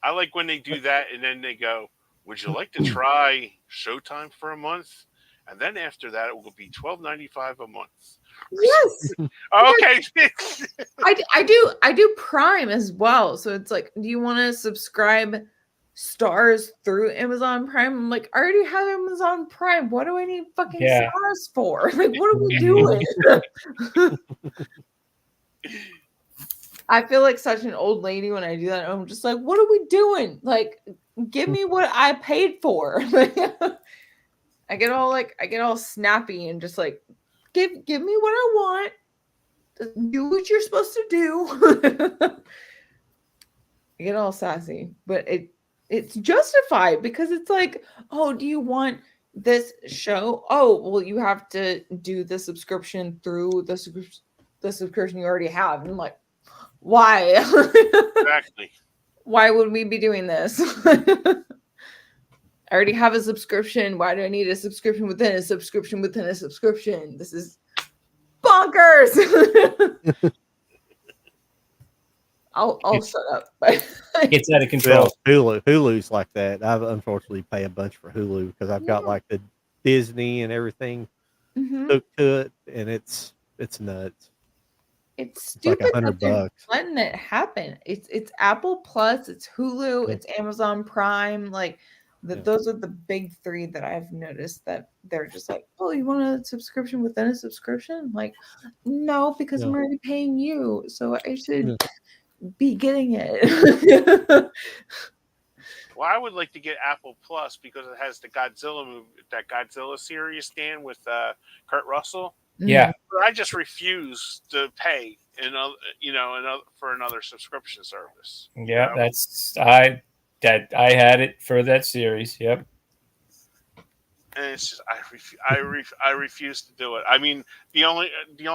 I like when they do that, and then they go, "Would you like to try Showtime for a month?" And then after that, it will be $12.95 a month. Yes. Okay. I do Prime as well. So it's like, do you want to subscribe stars through Amazon Prime? I'm like, I already have Amazon Prime. What do I need fucking stars for? Like, what are we doing? I feel like such an old lady when I do that. I'm just like, what are we doing? Like, give me what I paid for. I get all snappy and just like, give me what I want. Do what you're supposed to do. I get all sassy, but it's justified because it's like, oh, do you want this show? Oh, well, you have to do the subscription through the subscription you already have. And I'm like, why? Exactly. Why would we be doing this? I already have a subscription. Why do I need a subscription within a subscription within a subscription? This is bonkers. I'll shut up. It's out of control. Well, Hulu's like that. I've unfortunately pay a bunch for Hulu because I've got like the Disney and everything hooked to it, and it's nuts. It's It's like stupid that they're $100. letting it happen. It's Apple Plus, it's Hulu, Yeah. it's Amazon Prime. Like Yeah. those are the big three that I've noticed that they're just like, oh, you want a subscription within a subscription? Like, no, because I'm Yeah. already paying you, so I should Yeah. be getting it. Well, I would like to get Apple Plus because it has the Godzilla movie, that Godzilla series, Dan, with Kurt Russell. Yeah. But I just refuse to pay for another subscription service. Yeah, know? that's I had it for that series. Yep. And it's just I refuse to do it. I mean, the only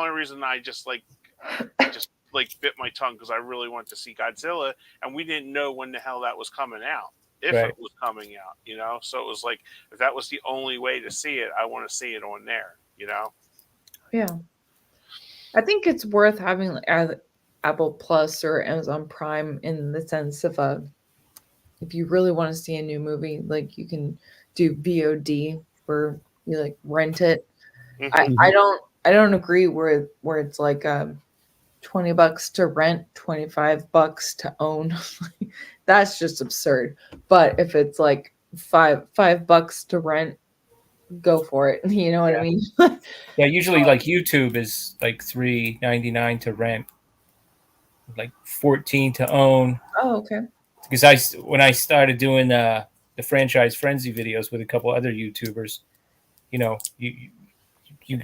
reason I just bit my tongue because I really wanted to see Godzilla, and we didn't know when the hell that was coming out, if Right. it was coming out, So it was like, if that was the only way to see it, I want to see it on there, Yeah. I think it's worth having Apple Plus or Amazon Prime in the sense of if you really want to see a new movie, like you can do VOD where you like rent it. Mhm. I don't agree where it's like $20 to rent, $25 to own. That's just absurd. But if it's like $5 to rent, go for it. You know what I mean? Yeah, usually like YouTube is like $3.99 to rent, like 14 to own. Oh, okay. Because when I started doing the franchise frenzy videos with a couple other YouTubers, you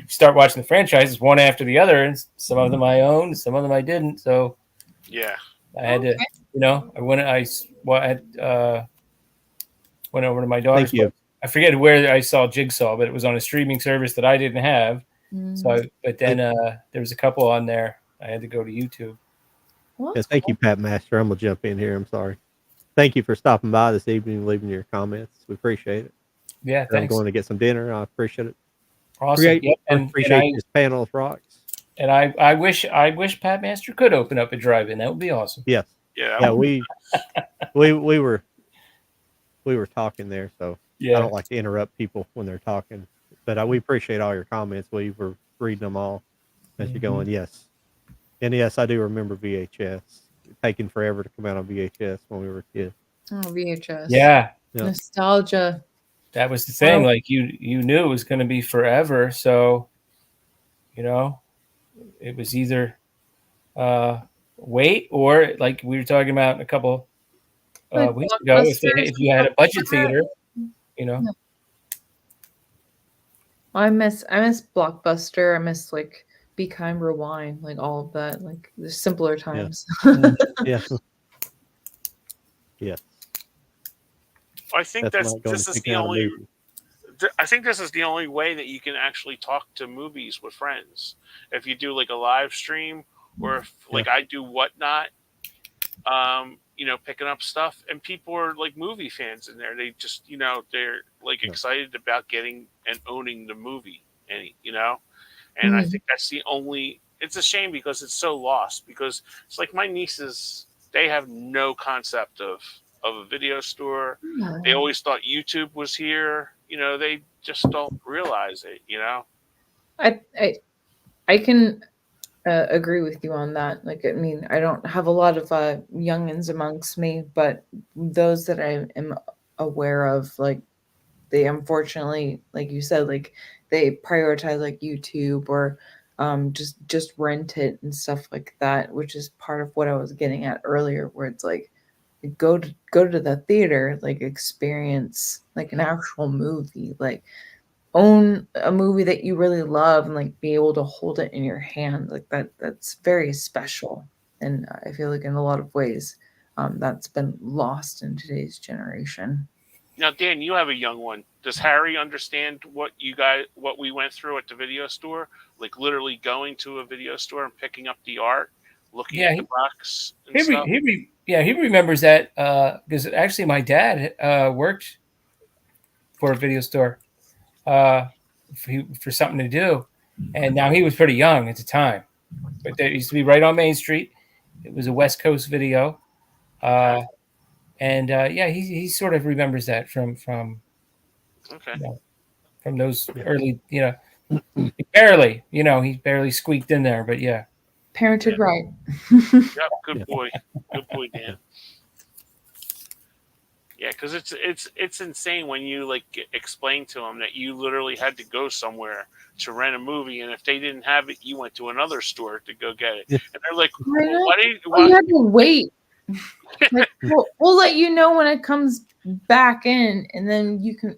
start watching the franchises one after the other, and some of them I owned, some of them I didn't. So Yeah. I had to, I went over to my daughter's Thank you. place. I forget where I saw Jigsaw, but it was on a streaming service that I didn't have. So, but then there was a couple on there. I had to go to YouTube. Well, Yes, thank you, Pat Master. I'm gonna jump in here. I'm sorry. Thank you for stopping by this evening and leaving your comments. We appreciate it. Yeah, I'm thanks. going to get some dinner. I appreciate it. Awesome. Yeah, Appreciate this panel of rocks. And I wish Pat Master could open up a drive-in. That would be awesome. Yes. Yeah. Yeah, we were talking there, so Yeah. I don't like to interrupt people when they're talking. But we appreciate all your comments. We were reading them all as you're going. Yes. And yes, I do remember VHS. Taking forever to come out on VHS when we were kids. Oh, VHS. Yeah. Nostalgia. That was the thing. Well, Like you knew it was going to be forever. So, it was either wait or like we were talking about a couple like weeks ago, if you had a budget theater, I miss Blockbuster. I miss like Be Kind Rewind, like all of that, like the simpler times. Yeah. Yeah. I think That's not going this to is pick the out a only. movie. I think this is the only way that you can actually talk to movies with friends. If you do like a live stream, or if like I do Whatnot, picking up stuff, and people are like movie fans in there. They just, they're like excited about getting and owning the movie, and I think that's the only. It's a shame because it's so lost. Because it's like my nieces, they have no concept of a video store. They always thought YouTube was here. They just don't realize it. I can agree with you on that. Like, I mean, I don't have a lot of youngins amongst me, but those that I am aware of, like, they unfortunately, like you said, like they prioritize like YouTube or just rent it and stuff like that, which is part of what I was getting at earlier, where it's like go to the theater, like experience like an actual movie, like own a movie that you really love and like be able to hold it in your hand, like that's very special. And I feel like in a lot of ways that's been lost in today's generation. Now, Dan, you have a young one. Does Harry understand what we went through at the video store? Like literally going to a video store and picking up the art, looking at the box and stuff? He remembers that because actually my dad worked for a video store for something to do. And now he was pretty young at the time. But there used to be right on Main Street. It was a West Coast video. And he sort of remembers that from okay. From those early, he barely squeaked in there, but yeah. Parented right. Yep, good Yeah. boy, Dan. Yeah, because it's insane when you like explain to them that you literally had to go somewhere to rent a movie, and if they didn't have it, you went to another store to go get it, Yeah. and they're like, I well, know. "Why do you?" Well, you Why? had to wait. Like, we'll let you know when it comes back in, and then you can.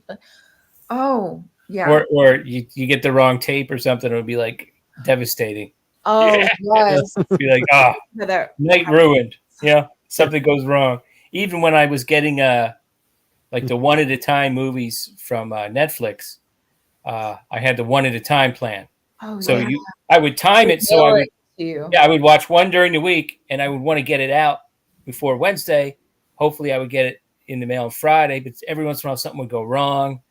Oh, yeah. Or you get the wrong tape or something, it would be like devastating. Oh, Yeah. yes. Be like, ah, That- night ruined. Yeah, something goes wrong. Even when I was getting like the one at a time movies from Netflix, I had the one at a time plan. Oh, So yeah. I would time it so Mail I would to you. I would watch one during the week, and I would want to get it out before Wednesday. Hopefully, I would get it in the mail on Friday. But every once in a while, something would go wrong.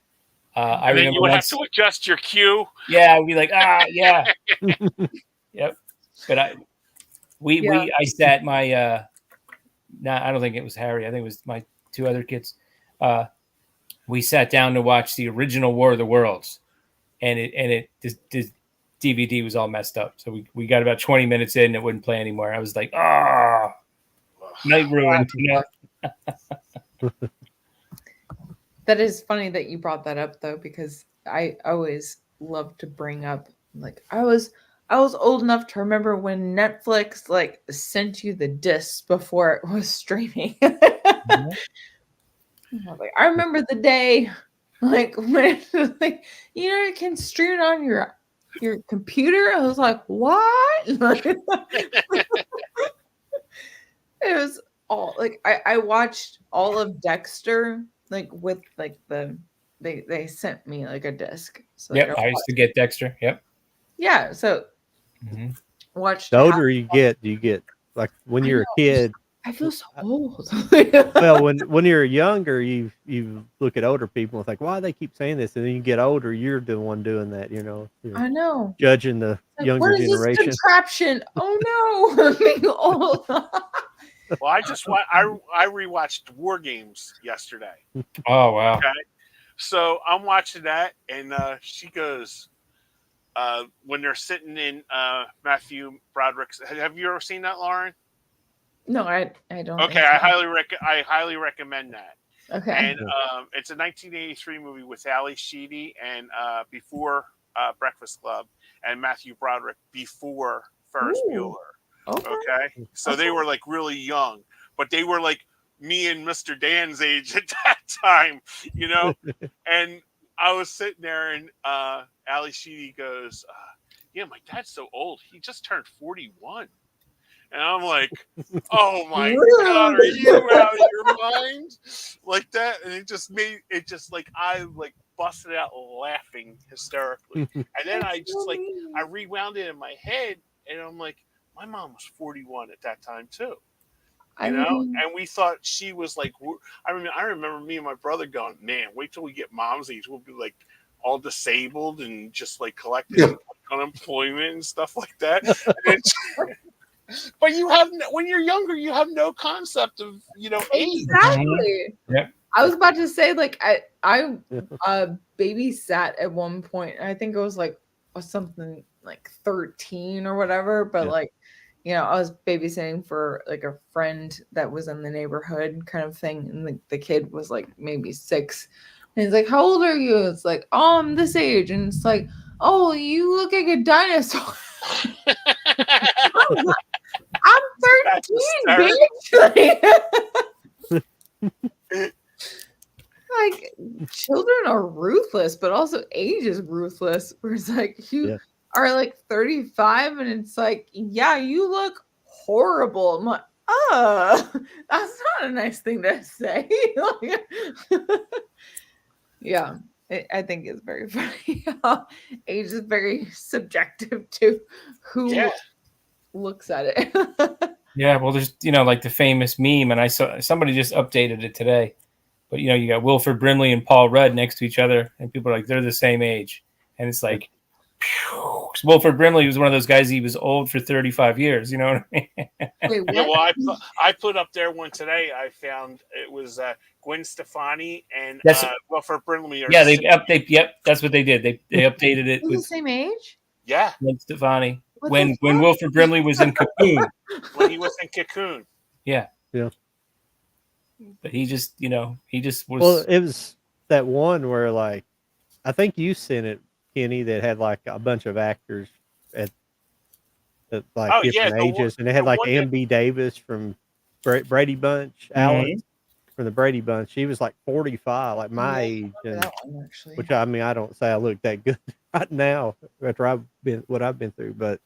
I And then remember you would have once. to adjust your queue. Yeah, I'd be like, yeah, yep. But Yeah. I sat my I don't think it was Harry. I think it was my two other kids. We sat down to watch the original War of the Worlds, and the DVD was all messed up. So we got about 20 minutes in and it wouldn't play anymore. I was like, night ruined. You know? That is funny that you brought that up though, because I always love to bring up like I was old enough to remember when Netflix like sent you the discs before it was streaming. I was like, I remember the day like when like you can stream it on your computer. I was like, what? It was all like I watched all of Dexter like with like they sent me like a disc. So like, Yep, I used to get Dexter. Yep. yeah, so Mhm. watched. The older you get like when I you're a know. kid. I feel so old. Well, when you're younger, you look at older people and think, why they keep saying this, and then you get older, you're the one doing that. You're I know. judging the Like, younger what is generation. this contraption? Oh no, I'm being old. Well, I rewatched War Games yesterday. Oh wow. Okay, so I'm watching that, and she goes, when they're sitting in Matthew Broderick's. Have you ever seen that, Lauren? No, I don't. Okay, think so. I highly recommend that. Okay. And it's a 1983 movie with Ali Sheedy and before Breakfast Club, and Matthew Broderick before Ferris Ooh. Bueller. Okay. Okay, so they were like really young, but they were like me and Mr. Dan's age at that time, And I was sitting there, and Ali Sheedy goes, "Yeah, my dad's so old. He just turned 41." And I'm like, "Oh my God, are you out of your mind?" Like that. And it just like I like busted out laughing hysterically. And then I just like I rewound it in my head, and I'm like, my mom was 41 at that time too. And we thought she was like, I remember me and my brother going, man, wait till we get mom's age. We'll be like all disabled and just like collecting unemployment and stuff like that. But when you're younger, you have no concept of, age. Exactly. Yeah. I was about to say, like, I babysat at one point. I think it was like something like 13 or whatever, but like, I was babysitting for like a friend that was in the neighborhood kind of thing. And the kid was like maybe 6. And he's like, how old are you? It's like, oh, I'm this age. And it's like, oh, you look like a dinosaur. I'm 13, bitch. Like, children are ruthless, but also age is ruthless. Where it's like you are like 35, and it's like, yeah, you look horrible. I'm like, that's not a nice thing to say. Yeah, I think it's very funny. Age is very subjective to who looks at it. Yeah, well, there's like the famous meme, and I saw somebody just updated it today. But you got Wilford Brimley and Paul Rudd next to each other, and people are like, they're the same age, and it's like, Wilford Brimley was one of those guys. He was old for 35 years. You know what I mean? Wait, what? Yeah, well, I put up there one today. I found it was Gwen Stefani and Wilford Brimley. Yep, that's what they did. They updated it with with the same age. Yeah, Gwen Stefani. when Wilford Brimley was in Cocoon. When he was in Cocoon. Yeah. Yeah. But he just was. Well, it was that one where like I think you sent it, Kenny, that had like a bunch of actors at like different ages, and it had like Ambi Davis from Brady Bunch, Alex from the Brady Bunch. She was like 45, like my age, and which I mean I don't say I look that good right now after I've been through, but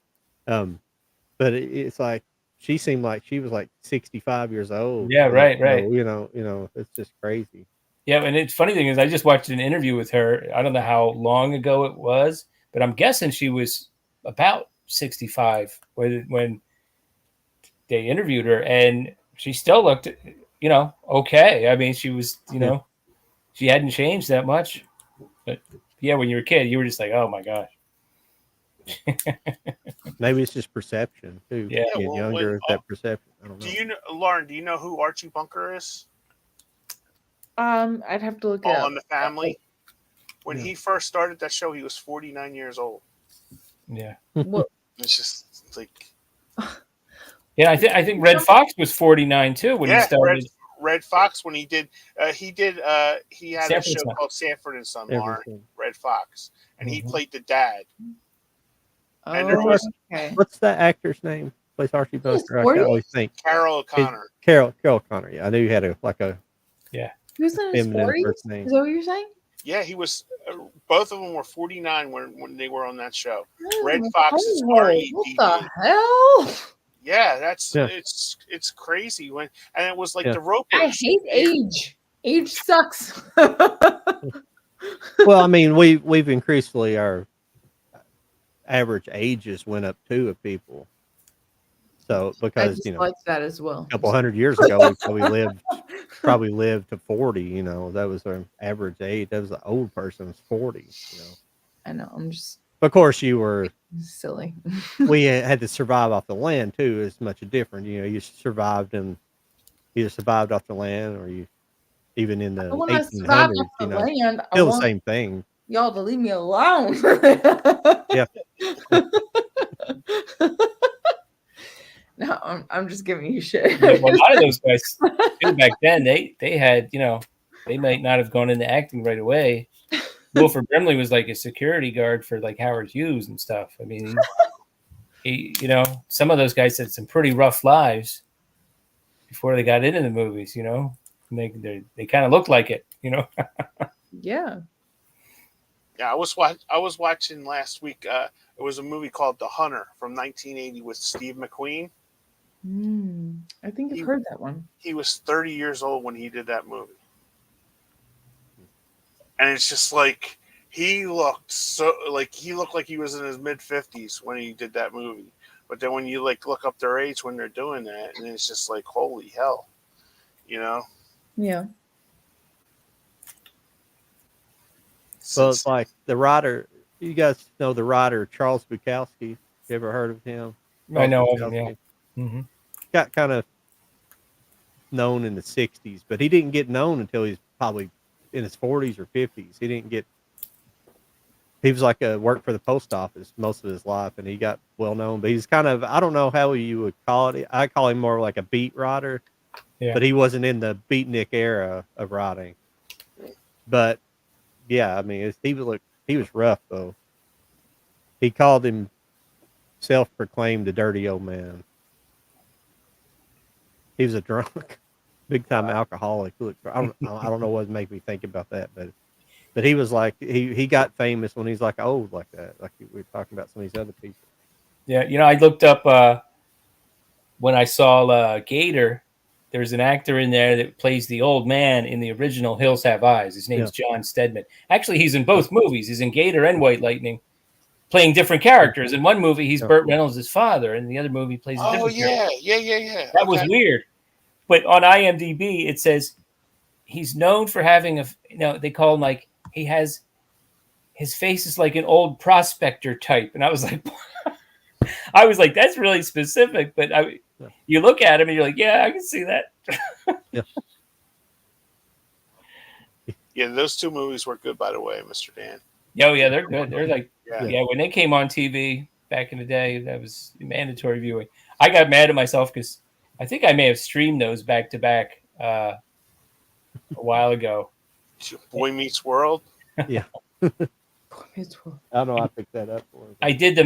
it's like she seemed like she was like 65 years old. Yeah, right. So, you know, it's just crazy. Yeah, and it's funny thing is I just watched an interview with her. I don't know how long ago it was, but I'm guessing she was about 65 when they interviewed her, and she still looked, you know, okay. I mean, she was, you know, she hadn't changed that much. But yeah, when you were a kid, you were just like, oh my gosh. Maybe it's just perception too. Yeah, getting younger, that perception. I don't know. Do you know, Lauren? Do you know who Archie Bunker is? I'd have to look it up. On the Family. When he first started that show, he was 49 years old. Yeah. Well, It's just like. Yeah, I think Red Fox was 49 too when he started. Red Fox when he had a show called Sanford and Son, Lauren, Red Fox, and he played the dad. Oh, And there was, okay. What's that actor's name? Plays Archie Bunker. I always think Carol O'Connor. Carol O'Connor. Yeah, I knew you had a He was in his 40s? Is that what you're saying? Yeah, he was. Both of them were 49 when they were on that show. Oh, Red Fox is R-E-D-D. What the hell? Yeah, it's crazy and it was like the Ropers. I hate age. Age sucks. Well, I mean, we've increasingly our average ages went up too of people. So because like that as well. A couple hundred years ago, we probably lived to 40. You know, that was our average age. That was the old person's 40. You know, I know. I'm just. Of course, you were silly. We had to survive off the land too. It's much different. You know, you survived and either survived off the land or you even in the 1800s. You know, land, still the same thing. Y'all to leave me alone. Yeah. No, I'm just giving you shit. Well, a lot of those guys back then, they had, you know, they might not have gone into acting right away. Wilford Brimley was like a security guard for like Howard Hughes and stuff. I mean, he you know, some of those guys had some pretty rough lives before they got into the movies. You know, and they kind of looked like it. You know. Yeah. Yeah, I was watching last week. It was a movie called The Hunter from 1980 with Steve McQueen. I think I've heard that one. He was 30 years old when he did that movie. And it's just like he looked like he was in his mid 50s when he did that movie. But then when you like look up their age when they're doing that, and it's just like holy hell, you know? Yeah. Well, it's like the writer. You guys know the writer Charles Bukowski. You ever heard of him? I know of him. Yeah. Mm-hmm. Got kind of known in the 60s, but he didn't get known until he's probably in his 40s or 50s. He was like worked for the post office most of his life, and he got well known. But he's kind of, I don't know how you would call it. I call him more like a beat writer, but he wasn't in the beatnik era of writing. But yeah, I mean, he was rough though. He called him self-proclaimed the dirty old man. He was a drunk, big time alcoholic. Look, I don't know what made me think about that, but he was like he got famous when he's like old like that. Like we were talking about some of these other people. Yeah, you know, I looked up when I saw Gator. There's an actor in there that plays the old man in the original Hills Have Eyes. His name's John Stedman. Actually, he's in both movies. He's in Gator and White Lightning, playing different characters. In one movie, he's Burt Reynolds' father. In the other movie, he plays a different character. Yeah. That was weird. But on IMDb, it says he's known for having they call him like his face is like an old prospector type. And I was like, that's really specific. But you look at him and you're like, yeah, I can see that. Yeah, those two movies were good, by the way, Mr. Dan. Oh, yeah, they're good. They're like, when they came on TV, back in the day. That was mandatory viewing. I got mad at myself because I think I may have streamed those back to back a while ago. Boy Meets World. Yeah. It's- I don't know. I picked that up for him. I did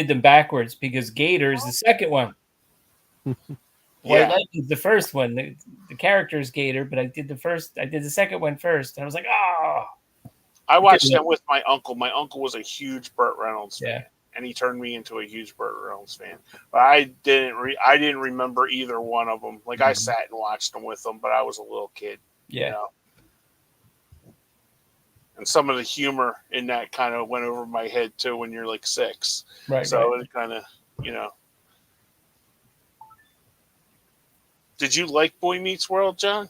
them backwards because Gator is the second one. White Yeah. Lightning is the first one. The character is Gator, but I did the second one first. And I was like, oh. I watched them with my uncle. My uncle was a huge Burt Reynolds fan, Yeah. and he turned me into a huge Burt Reynolds fan. But I didn't remember either one of them. Like I sat and watched them with them, but I was a little kid. Yeah. You know? And some of the humor in that kind of went over my head too when you're like 6. Right. So right. it kind of, you know. Did you like Boy Meets World, John?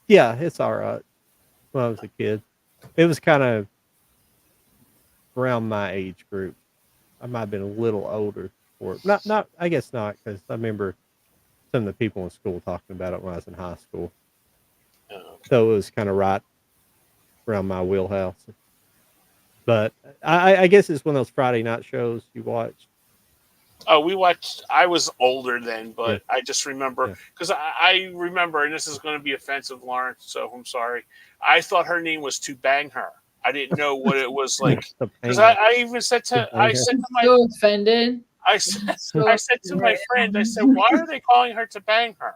Yeah, it's all right. When I was a kid, it was kind of around my age group. I might have been a little older for it. Not. I guess not, because I remember some of the people in school talking about it when I was in high school. Oh, okay. So it was kind of right around my wheelhouse. But I guess it's one of those Friday night shows you watch. Oh, we watched. I was older then, but I just remember because I remember, and this is going to be offensive, Lawrence. So I'm sorry. I thought her name was To Bang Her. I didn't know what it was like because I even said to my so offended. I said to my friend, I said, why are they calling her To Bang Her?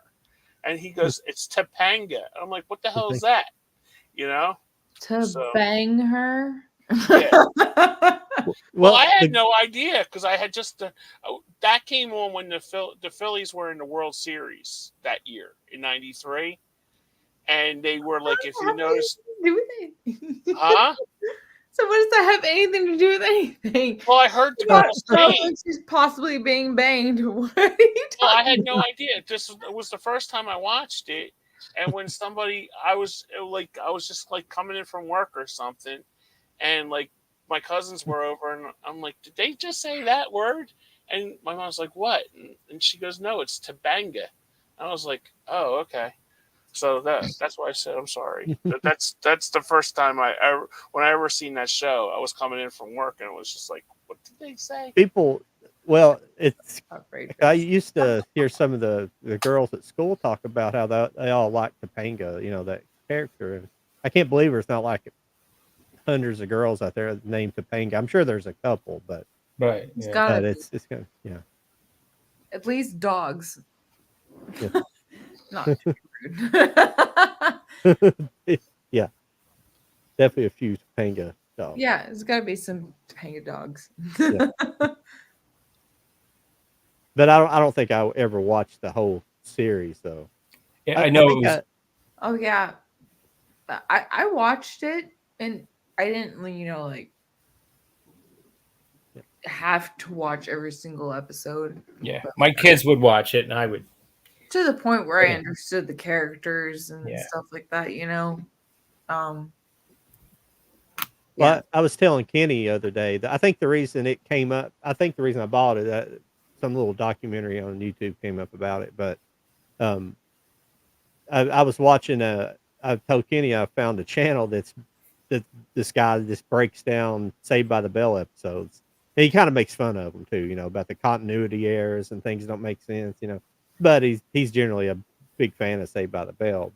And he goes, it's Topanga. I'm like, what the hell is that? You know? To bang her. Yeah. Well, I had no idea because I had just that came on when the Phillies were in the World Series that year in '93, and they were like, if you notice, do with it? Huh? So what does that have anything to do with anything? Well, I heard the girl saying she's possibly being banged. What are you talking well, I had no about? idea. It was the first time I watched it, and when I was just like coming in from work or something, and like my cousins were over, and I'm like, did they just say that word? And my mom's like, what? And she goes, no, it's Tabanga. I was like, oh, okay. So that's why I said I'm sorry. That's the first time when I ever seen that show. I was coming in from work and it was just like, what did they say? People, well, it's. Outrageous. I used to hear some of the girls at school talk about how they all like Topanga, that character. And I can't believe there's not like hundreds of girls out there named Topanga. I'm sure there's a couple, but right, It's yeah. gotta it's kind of, at least dogs. Yeah. Not too rude. yeah, definitely a few Topanga dogs. Yeah, there's got to be some Topanga dogs. Yeah. But I don't think I ever watched the whole series though. Yeah, I know. Oh yeah, I watched it and I didn't, have to watch every single episode. Yeah, my kids would watch it, and I would. To the point where I Yeah. understood the characters and stuff like that, Well, I was telling Kenny the other day that I think the reason it came up, I think the reason I bought it, some little documentary on YouTube came up about it, but I was watching I told Kenny I found a channel that this guy just breaks down Saved by the Bell episodes. And he kind of makes fun of them too, about the continuity errors and things that don't make sense, But he's generally a big fan of Saved by the Bell,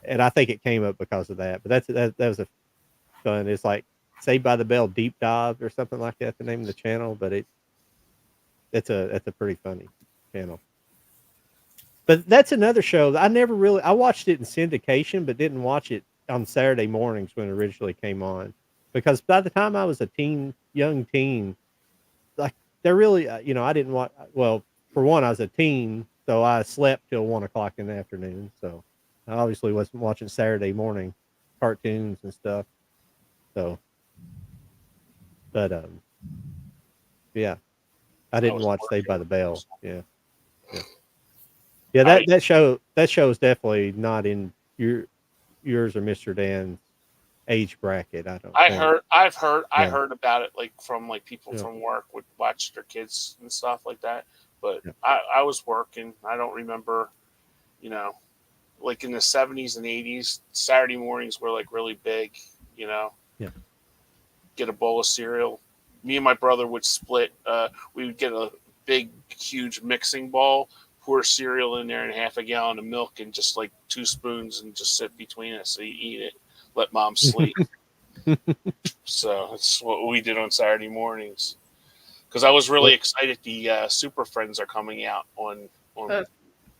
and I think it came up because of that. But that was a fun. It's like Saved by the Bell Deep Dive or something like that. The name of the channel, but that's a pretty funny channel. But that's another show that I watched it in syndication, but didn't watch it on Saturday mornings when it originally came on, because by the time I was a young teen, like they're really, I didn't watch. Well, for one, I was a teen, so I slept till 1:00 in the afternoon. So I obviously wasn't watching Saturday morning cartoons and stuff. So, but yeah, I didn't watch Saved by the Bell. Yeah. That show is definitely not in yours or Mr. Dan's age bracket. I've heard about it from people from work would watch their kids and stuff like that. But I was working. I don't remember, like in the 70s and 80s, Saturday mornings were like really big, Yeah. get a bowl of cereal. Me and my brother would split. We would get a big, huge mixing bowl, pour cereal in there and half a gallon of milk and just like 2 spoons and just sit between us. So you eat it, let mom sleep. So that's what we did on Saturday mornings. Because I was really excited. The Super Friends are coming out on.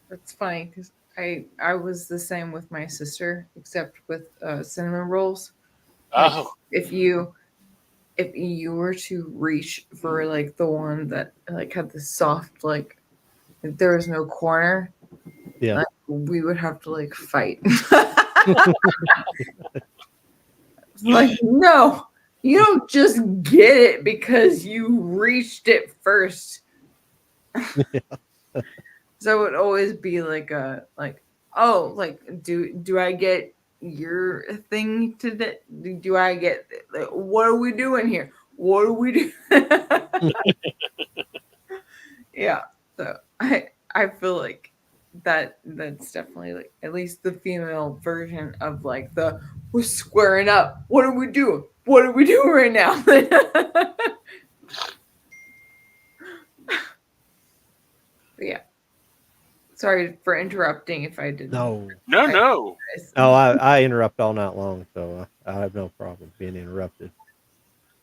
That's funny because I was the same with my sister, except with cinnamon rolls. Oh, If you were to reach for like the one that like had the soft like if there was no corner, Yeah. like, we would have to like fight. Like, no, you don't just get it because you reached it first. So it would always be like oh, like do I get your thing today? Do I get like, what are we doing here? What are we doing? Yeah. So I feel like that's definitely like at least the female version of like the we're squaring up. What are we doing? What are we doing right now? Yeah. Sorry for interrupting if I didn't. No. no. Oh, I interrupt all night long, so I have no problem being interrupted.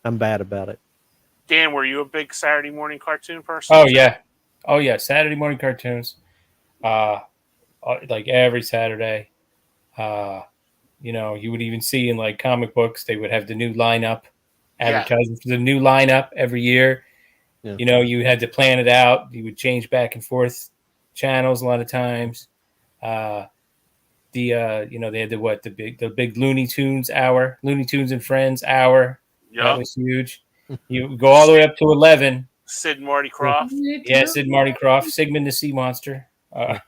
I'm bad about it. Dan, were you a big Saturday morning cartoon person? Oh yeah, Saturday morning cartoons. Like every Saturday. You would even see in like comic books they would have the new lineup, advertising for the new lineup every year. Yeah. You had to plan it out. You would change back and forth channels a lot of times. They had the big Looney Tunes hour, Looney Tunes and Friends hour. Yeah. That was huge. You would go all the way up to 11. Sid and Marty Krofft. Yeah, Sid and Marty Krofft, Sigmund the Sea Monster. And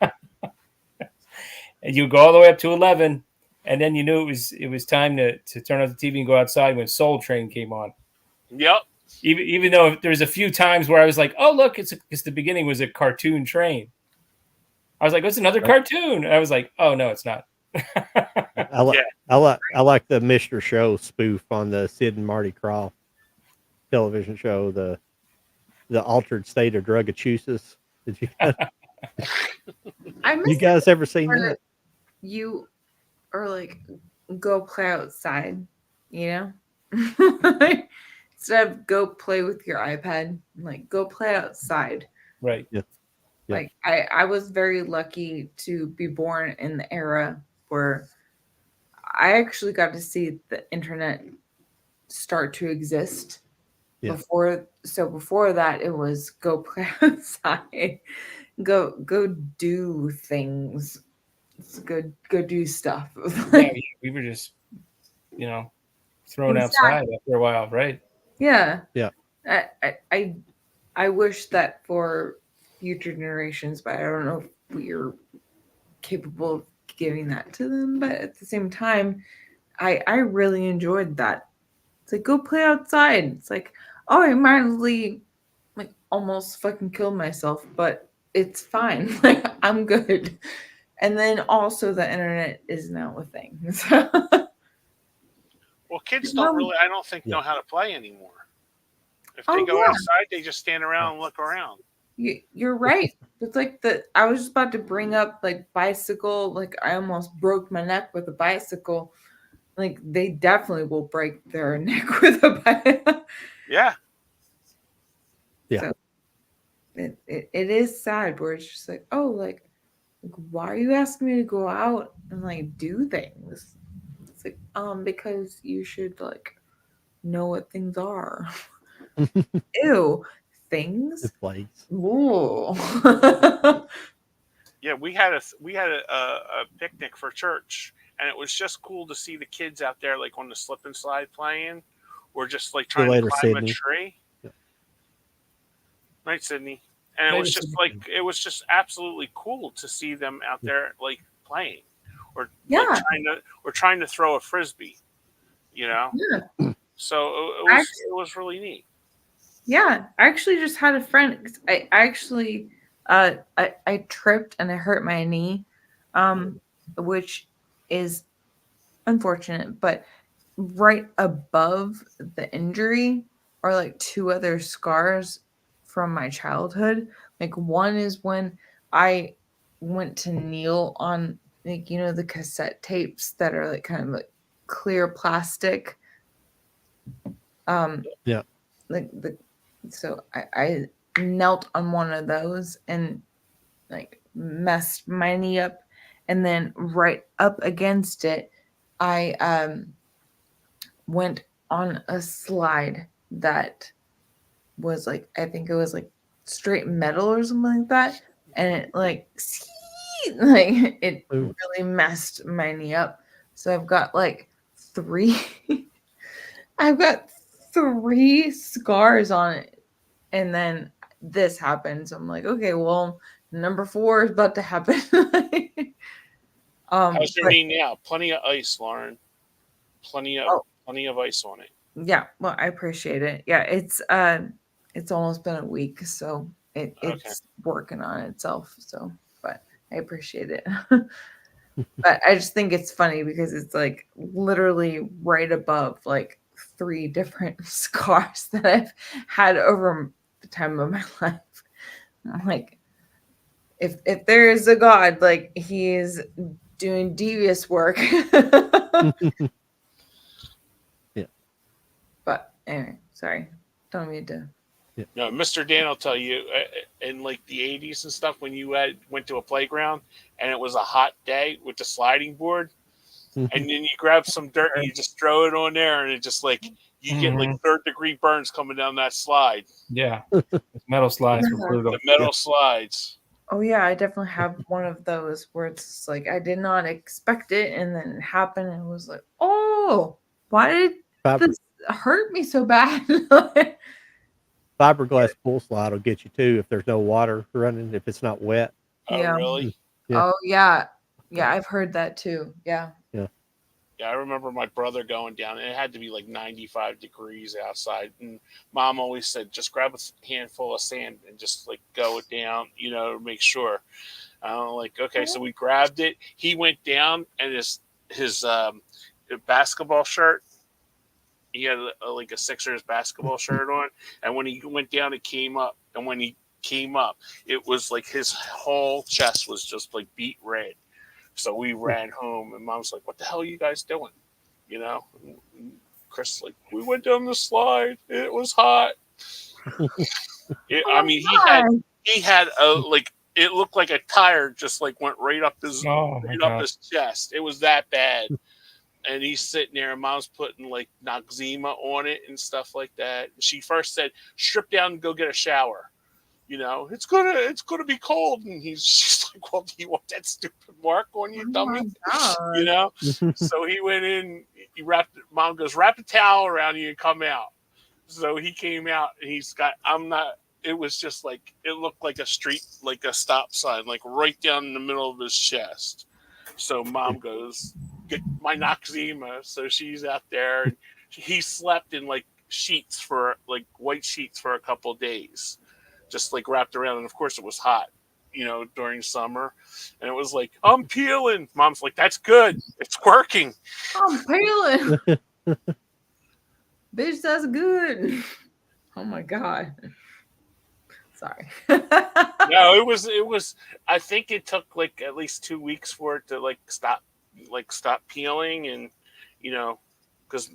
you go all the way up to 11, and then you knew it was time to turn on the TV and go outside when Soul Train came on. Yep. Even though there was a few times where I was like, oh look, it's the beginning was a cartoon train. I was like, what's another cartoon? And I was like, oh no, it's not. I like the Mr. Show spoof on the Sid and Marty Krofft television show, the altered state of Drugachusis. Did you you guys ever seen that? You are like go play outside, you know? Instead of go play with your iPad, like go play outside. Right. Yeah. Like I was very lucky to be born in the era where I actually got to see the internet start to exist. Yeah. Before that it was go play outside, go do things, go do stuff. Yeah, we were just thrown outside after a while, right? Yeah. Yeah. I wish that for future generations, but I don't know if we're capable of giving that to them. But at the same time, I really enjoyed that. It's like go play outside. It's like, oh, I mildly like almost fucking killed myself, but it's fine. Like I'm good. And then also the internet is now a thing. So Well, kids don't really, I don't think, know how to play anymore. If they go outside, they just stand around and look around. You're right. It's like I was just about to bring up like bicycle. Like I almost broke my neck with a bicycle. Like they definitely will break their neck with a bicycle. Yeah. Yeah. So it is sad where it's just like, oh, like why are you asking me to go out and like do things? It's like, because you should like know what things are. Ew, things. The plagues. Ooh. Yeah, we had a picnic for church, and it was just cool to see the kids out there like on the slip and slide playing, or just like trying to climb a tree. Yeah. Right, Sydney. And it was just like it was just absolutely cool to see them out there like playing, or like, trying to throw a frisbee, Yeah. So it was really neat. Yeah, I actually just had a friend. I actually I tripped and I hurt my knee, which is unfortunate. But right above the injury are like two other scars from my childhood. Like one is when I went to kneel on, like, you know, the cassette tapes that are like kind of like clear plastic. Yeah. Like the so I knelt on one of those and like messed my knee up, and then right up against it I went on a slide that was like, I think it was like straight metal or something like that, and it like like it Ooh. really messed my knee up. So I've got like three I've got three scars on it, and then this happens. I'm like, okay, well, number 4 is about to happen. How's your But knee now? Plenty of ice, Lauren. Plenty oh, of ice on it. yeah, well, I appreciate it. Yeah, it's almost been a week, so Okay. it's working on itself. So, but I appreciate it. But I just think it's funny because it's like literally right above like 3 different scars that I've had over the time of my life. I'm like, if there is a God, like he is doing devious work. Yeah. But anyway, sorry, don't mean to. No, Mr. Dan will tell you in like the 80s and stuff when you went to a playground and it was a hot day with the sliding board, and then you grab some dirt and you just throw it on there, and it just like you get like 3rd-degree burns coming down that slide. Yeah, it's metal slides from Pluto. The metal slides. Oh yeah, I definitely have one of those where it's like I did not expect it, and then it happened, and it was like, oh, why did this hurt me so bad? Fiberglass pool slide will get you too if there's no water running, if it's not wet. Oh, Yeah. really? Yeah. Oh yeah, yeah, I've heard that too. Yeah. Yeah, I remember my brother going down, and it had to be like 95 degrees outside. And Mom always said, just grab a handful of sand and just like go it down, you know, to make sure. Like, okay, so we grabbed it. He went down, and his basketball shirt, he had like a Sixers basketball shirt on. And when he went down, it came up. And when he came up, it was like his whole chest was just like beet red. So we ran home, and Mom's like, "What the hell are you guys doing?" You know, and Chris like, "We went down the slide. It was hot." I mean, he had a like it looked like a tire just like went right up his chest. It was that bad. And he's sitting there, and Mom's putting like Noxzema on it and stuff like that. She first said, "Strip down and go get a shower." You know, it's gonna be cold, and she's like, "Well, do you want that stupid mark on you, dummy?" You know. So he went in. He wrapped. Mom goes, "Wrap a towel around you and come out." So he came out, and he's got. I'm not. It was just like it looked like a street, like a stop sign, like right down in the middle of his chest. So Mom goes, "Get my Noxzema." So she's out there, and he slept in like sheets for like white sheets for a couple of days. Just like wrapped around, and of course it was hot, you know, during summer, and it was like, "I'm peeling." Mom's like, "That's good, it's working." I'm peeling. Bitch, that's good. Oh my god. Sorry. No, it was. I think it took like at least 2 weeks for it to stop peeling, and you know, because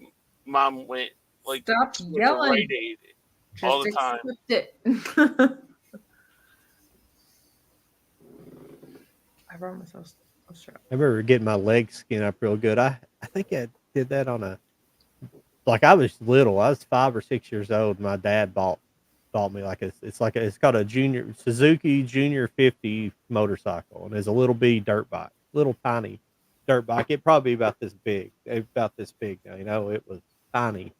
Mom went like stop yelling. Rite Aid all the time. It. I brought myself. I remember getting my legs skin up real good. I think I did that on I was little. I was 5 or 6 years old. My dad bought me it's called a Suzuki Junior 50 motorcycle, and it's a little bitty dirt bike, little tiny dirt bike. It probably about this big now. You know, it was tiny,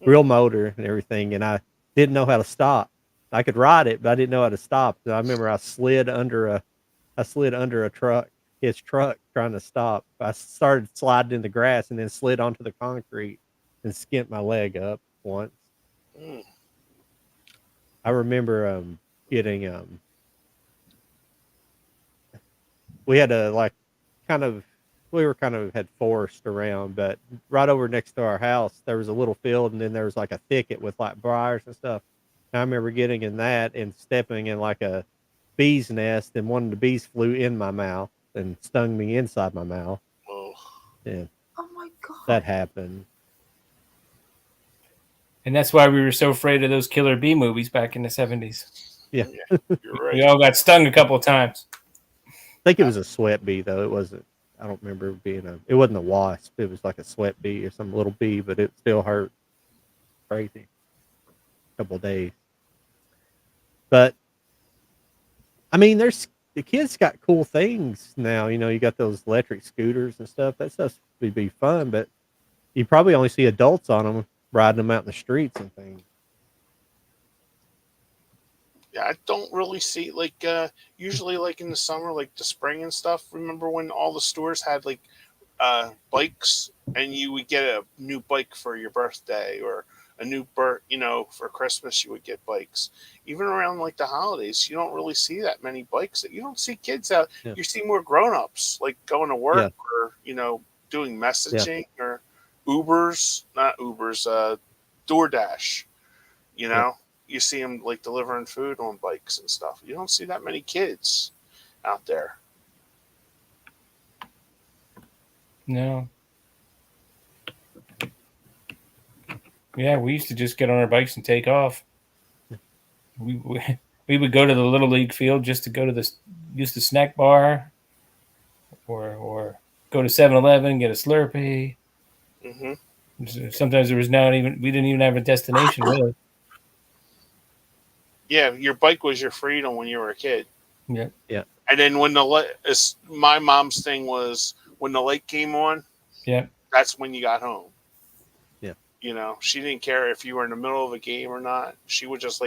real motor and everything. And I didn't know how to stop. I could ride it, but I didn't know how to stop. So I remember I slid under a truck, his truck, trying to stop. I started sliding in the grass and then slid onto the concrete and skinned my leg up once. I remember getting we had a kind of we were kind of had forest around, but right over next to our house there was a little field, and then there was like a thicket with like briars and stuff. And I remember getting in that and stepping in like a bee's nest, and one of the bees flew in my mouth and stung me inside my mouth. Oh, Yeah, Oh my god. that happened. And that's why we were so afraid of those Killer Bee movies back in the 70s. Yeah. you're right. We all got stung a couple of times. I think it was a sweat bee though. It wasn't. I don't remember it being a. It wasn't a wasp. It was like a sweat bee or some little bee, but it still hurt. Crazy. Couple of days. But I mean, there's the kids got cool things now. You know, you got those electric scooters and stuff. That stuff would be fun, but you probably only see adults on them riding them out in the streets and things. Yeah, I don't really see like usually like in the summer, like the spring and stuff. Remember when all the stores had like bikes, and you would get a new bike for your birthday, or a new for Christmas you would get bikes. Even around like the holidays, you don't really see that many bikes. You don't see kids out. Yeah. You see more grown-ups like going to work, or doing messaging, or not Ubers, DoorDash. You see them like delivering food on bikes and stuff. You don't see that many kids out there. No. Yeah, we used to just get on our bikes and take off. We would go to the Little League field just to go to the snack bar, or go to 7-Eleven, get a Slurpee. Mm-hmm. Sometimes we didn't even have a destination really. Yeah, your bike was your freedom when you were a kid. Yeah. Yeah. And then when my mom's thing was when the light came on, Yeah. that's when you got home. Yeah. She didn't care if you were in the middle of a game or not. She would just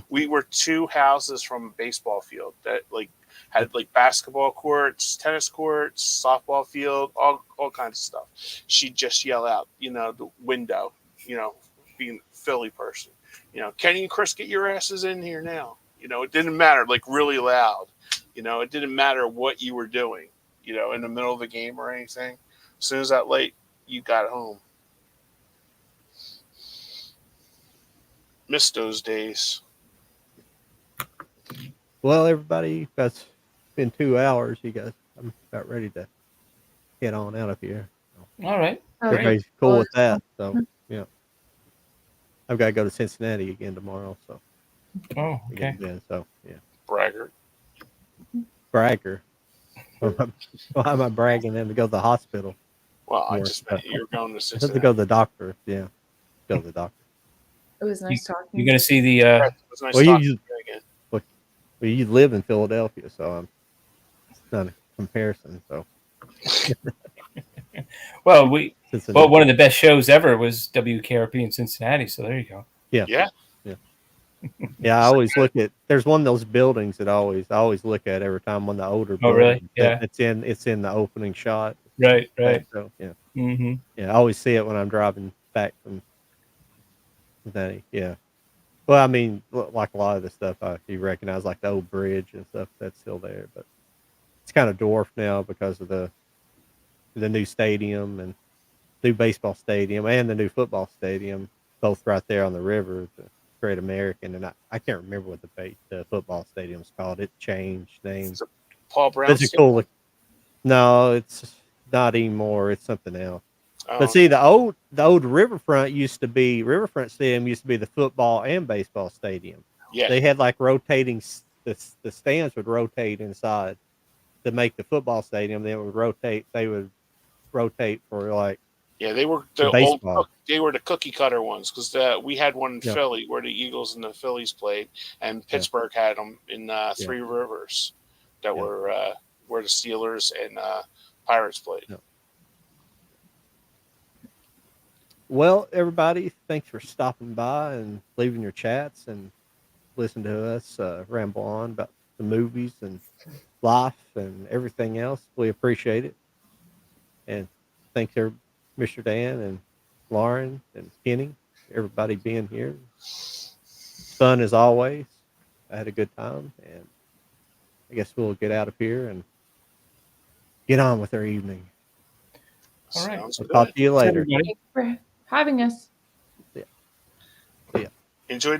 we were 2 houses from a baseball field that like had like basketball courts, tennis courts, softball field, all kinds of stuff. She'd just yell out, the window, being a Philly person. Kenny and Chris, get your asses in here now. It didn't matter, like really loud. It didn't matter what you were doing, in the middle of the game or anything. As soon as that light, you got home. Missed those days. Well, everybody, that's been 2 hours. You guys, I'm about ready to get on out of here. All right. Everybody's cool with that. So, yeah. I've got to go to Cincinnati again tomorrow. So, Oh, okay. Again, so, yeah. Braggart. Bragger. Why am I bragging them to go to the hospital? Well, I More just stuff. meant you were going to I have Cincinnati. to go to the doctor. Yeah. Go to the doctor. It was nice talking. You're gonna see the. It was nice Well, talking you- to you again. Well, you live in Philadelphia, so it's not a comparison. So, Well, Cincinnati. one of the best shows ever was WKRP in Cincinnati. So there you go. Yeah. Yeah, I always look at. There's one of those buildings that I always look at every time on the older. Oh, really? building. Yeah. It's in the opening shot. Right. So yeah, Mm-hmm. yeah, I always see it when I'm driving back from Cincinnati. Yeah. Well, I mean, like a lot of the stuff you recognize, like the old bridge and stuff, that's still there, but it's kind of dwarfed now because of the new stadium and new baseball stadium and the new football stadium, both right there on the river, the Great American. And I can't remember what the football stadium's called. It changed names. Paul Brown. It's a cool. No, it's not anymore. It's something else. Oh, But see, the old Riverfront Stadium used to be the football and baseball stadium. yeah. They had like rotating. The stands would rotate inside to make the football stadium. They would rotate. They would rotate for like Yeah, they were the baseball. old. They were the cookie cutter ones because we had one in Yeah. Philly where the Eagles and the Phillies played, and Pittsburgh had them in Three Rivers, that were where the Steelers and Pirates played. Yeah. Well, everybody, thanks for stopping by and leaving your chats and listen to us ramble on about the movies and life and everything else. We appreciate it. And thanks, Mr. Dan and Lauren and Kenny, everybody being here. Fun as always. I had a good time, and I guess we'll get out of here and get on with our evening. All right. Sounds I'll good. talk to you later. Everybody. Thanks for having us. Enjoy the